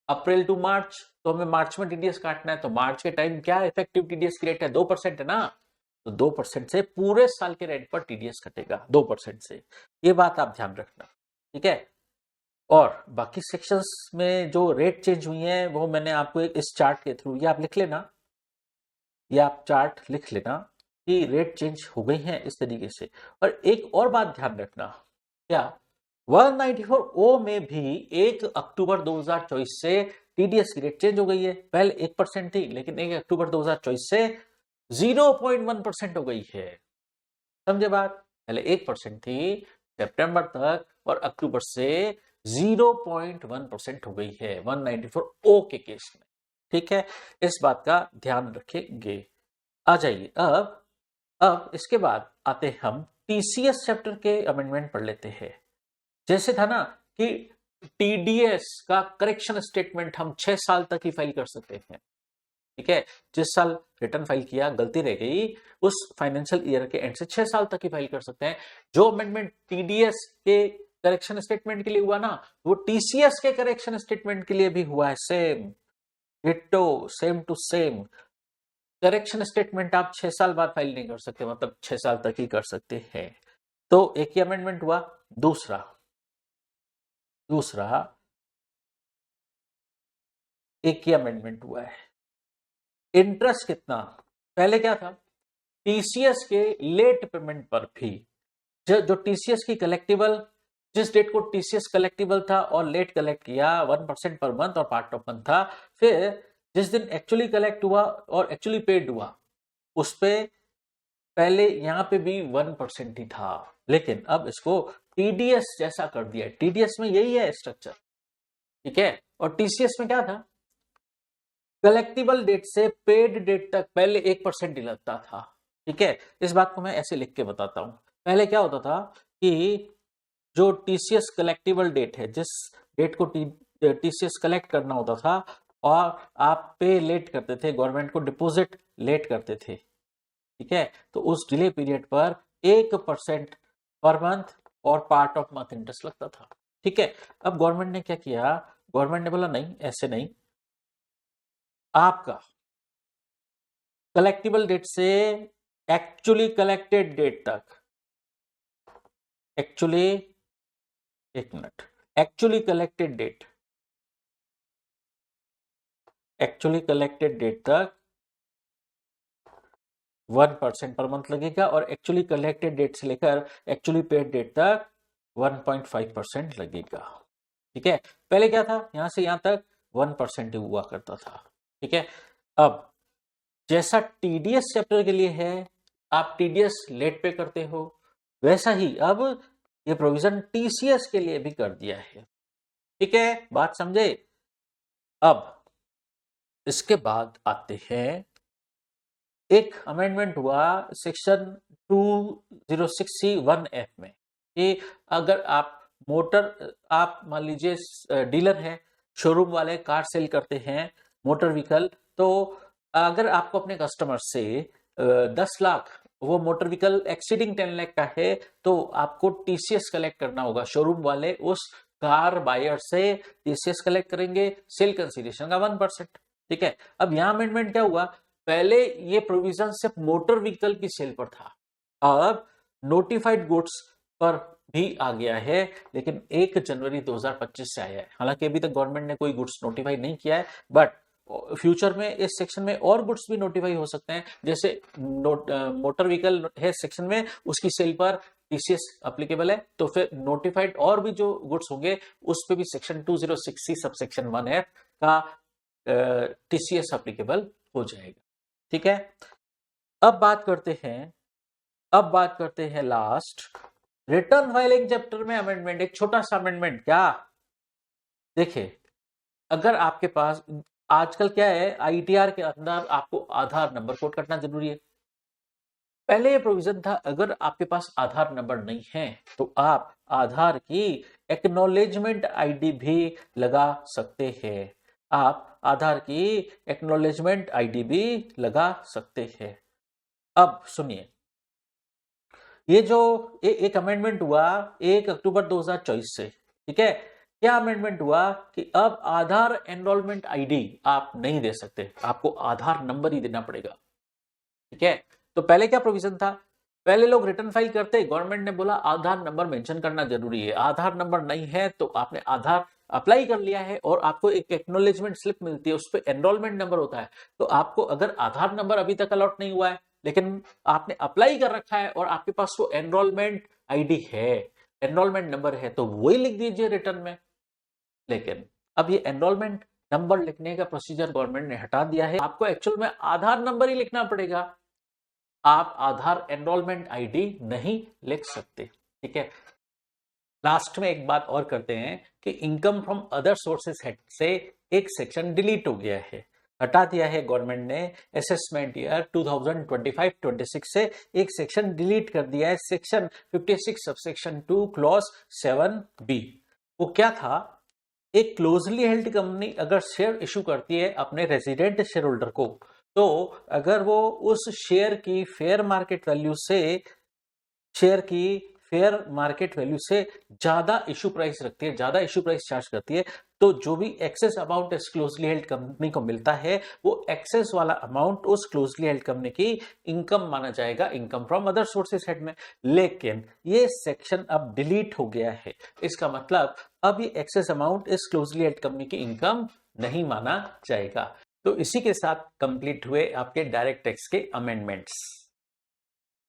अप्रैल टू मार्च, तो हमें मार्च में टीडीएस काटना है, तो मार्च के टाइम क्या इफेक्टिव टीडीएस की रेट है, 2% है ना, तो 2% से पूरे साल के रेंट पर टीडीएस कटेगा 2% से, ये बात आप ध्यान रखना, ठीक है। और बाकी सेक्शंस में जो रेट चेंज हुई है वो मैंने आपको इस चार्ट के थ्रू, ये आप लिख लेना, ये आप चार्ट लिख लेना कि रेट चेंज हो गई हैं इस तरीके से। और एक और बात ध्यान रखना, क्या 194O में भी 1 अक्टूबर 2024 से टीडीएस की रेट चेंज हो गई है, पहले 1% थी, लेकिन 1 अक्टूबर 2024 से 0.1% हो गई है, समझे बात? पहले 1% थी सितंबर तक, और अक्टूबर से 0.1% हो गई है 194O के केस में, ठीक है, इस बात का ध्यान रखेंगे। आ जाइए, अब इसके बाद आते हम टीसीएस चैप्टर के अमेंडमेंट पढ़ लेते हैं। जैसे था ना कि टीडीएस का करेक्शन स्टेटमेंट हम 6 साल तक ही फाइल कर सकते हैं, ठीक है, जिस साल रिटर्न फाइल किया गलती रह गई उस फाइनेंशियल ईयर के एंड से 6 साल तक ही फाइल कर सकते हैं। जो अमेंडमेंट टीडीएस के करेक्शन स्टेटमेंट के लिए हुआ ना, वो टीसीएस के करेक्शन स्टेटमेंट के लिए भी हुआ है। Same ditto, same to same. Correction statement आप 6 साल बाद फाइल नहीं कर सकते, मतलब 6 साल तक ही कर सकते हैं। तो एक ही अमेंडमेंट हुआ। दूसरा एक ही अमेंडमेंट हुआ है। इंटरेस्ट कितना? पहले क्या था, टीसीएस के लेट पेमेंट पर भी जो टीसीएस की कलेक्टिबल, जिस डेट को टीसीएस कलेक्टिबल था और लेट कलेक्ट किया 1% पर मंथ और पार्ट ऑफ मंथ था, फिर जिस दिन एक्चुअली कलेक्ट हुआ और एक्चुअली पेड हुआ उस पे पहले यहां पे भी 1% ही था, लेकिन अब इसको टीडीएस जैसा कर दिया। टीडीएस में यही है स्ट्रक्चर, ठीक है। और टीसीएस में क्या था, कलेक्टिबल डेट से पेड डेट तक पहले 1% ही लगता था, ठीक है। इस बात को मैं ऐसे लिख के बताता हूं। पहले क्या होता था कि जो टीसीएस कलेक्टिबल डेट है, जिस डेट को टीसीएस कलेक्ट करना होता था और आप पे लेट करते थे, गवर्नमेंट को डिपॉजिट लेट करते थे, ठीक है, तो उस डिले पीरियड पर 1% पर मंथ और पार्ट ऑफ मंथ इंटरेस्ट लगता था, ठीक है। अब गवर्नमेंट ने क्या किया, गवर्नमेंट ने बोला नहीं, ऐसे नहीं, आपका कलेक्टिबल डेट से एक्चुअली कलेक्टेड डेट तक, एक्चुअली, एक मिनट, एक्चुअली कलेक्टेड डेट तक 1% पर मंथ लगेगा और एक्चुअली कलेक्टेड डेट से लेकर एक्चुअली पेड डेट तक 1.5% लगेगा, ठीक है। पहले क्या था, यहां से यहां तक 1% ही हुआ करता था, ठीक है। अब जैसा टीडीएस चैप्टर के लिए है, आप टीडीएस लेट पे करते हो, वैसा ही अब ये प्रोविजन टीसीएस के लिए भी कर दिया है, ठीक है, बात समझे। अब इसके बाद आते हैं, एक अमेंडमेंट हुआ सेक्शन 206C(1)(f) में कि अगर आप मान लीजिए डीलर है, शोरूम वाले कार सेल करते हैं मोटर व्हीकल, तो अगर आपको अपने कस्टमर से 10 लाख वो मोटर व्हीकल एक्सीडिंग 10 लाख का है तो आपको टीसीएस कलेक्ट करना होगा। शोरूम वाले उस कार बायर से टीसीएस कलेक्ट करेंगे, सेल कंसीडरेशन का 1%, ठीक है। अब यहां अमेंडमेंट क्या हुआ, पहले ये प्रोविजन सिर्फ मोटर व्हीकल की सेल पर था, अब नोटिफाइड गुड्स पर भी आ गया है, लेकिन 1 जनवरी 2025 से आया है। हालांकि अभी तक गवर्नमेंट ने कोई गुड्स नोटिफाई नहीं किया है, बट फ्यूचर में इस सेक्शन में और गुड्स भी नोटिफाई हो सकते हैं। जैसे मोटर व्हीकल है सेक्शन में, उसकी सेल पर टीसीएस एप्लीकेबल है, तो फिर नोटिफाइड और भी जो गुड्स होंगे उस पे भी सेक्शन 206C सबसेक्शन 1F का टीसीएस एप्लीकेबल हो जाएगा, ठीक है। अब बात करते हैं लास्ट रिटर्न फाइलिंग चैप्टर में अमेंडमेंट, एक छोटा सा अमेंडमेंट। क्या देखिए, अगर आपके पास आजकल क्या है, आईटीआर के अंदर आपको आधार नंबर कोड करना जरूरी है। पहले ये प्रोविजन था, अगर आपके पास आधार नंबर नहीं है तो आप आधार की एक्नॉलेजमेंट आईडी भी लगा सकते हैं, आप आधार की एक्नॉलेजमेंट आईडी भी लगा सकते हैं। अब सुनिए, ये जो एक अमेंडमेंट हुआ 1 अक्टूबर 2024 से, ठीक है, क्या अमेंडमेंट हुआ कि अब आधार एनरोलमेंट आईडी आप नहीं दे सकते, आपको आधार नंबर ही देना पड़ेगा, ठीक है। तो पहले क्या प्रोविजन था, पहले लोग रिटर्न फाइल करते, गवर्नमेंट ने बोला आधार नंबर मेंशन करना जरूरी है, आधार नंबर नहीं है तो आपने आधार अप्लाई कर लिया है और आपको एक एक्नॉलेजमेंट स्लिप मिलती है, उस पर एनरोलमेंट नंबर होता है। तो आपको अगर आधार नंबर अभी तक अलॉट नहीं हुआ है लेकिन आपने अप्लाई कर रखा है और आपके पास वो एनरोलमेंट आईडी है, एनरोलमेंट नंबर है, तो वही लिख दीजिए रिटर्न में। लेकिन अब ये एनरोलमेंट नंबर लिखने का प्रोसीजर गवर्नमेंट ने हटा दिया है, आपको एक्चुअल में आधार नंबर ही लिखना पड़ेगा, आप आधार एनरोलमेंट आईडी नहीं लिख सकते, ठीक है। लास्ट में एक बात और करते हैं कि इनकम फ्रॉम अदर सोर्सेस से एक सेक्शन डिलीट हो गया है, हटा दिया है गवर्नमेंट ने। असेसमेंट ईयर 2025-26 से एक सेक्शन डिलीट कर दिया है, सेक्शन 56 सबसेक्शन 2 क्लॉज 7B। वो क्या था, एक क्लोजली हेल्ड कंपनी अगर शेयर इशू करती है अपने रेजिडेंट शेयर होल्डर को, तो अगर वो उस शेयर की फेयर मार्केट वैल्यू से ज्यादा इशू प्राइस रखती है, ज्यादा इशू प्राइस चार्ज करती है, तो जो भी एक्सेस अमाउंट इस क्लोजली हेल्ड कंपनी को मिलता है वो एक्सेस वाला अमाउंट उस क्लोजली हेल्ड कंपनी की इनकम माना जाएगा, income from other sources head में। लेकिन ये सेक्शन अब डिलीट हो गया है, इसका मतलब अब ये एक्सेस अमाउंट इस क्लोजली हेल्ड कंपनी की इनकम नहीं माना जाएगा। तो इसी के साथ कंप्लीट हुए आपके डायरेक्ट टैक्स के अमेंडमेंट्स।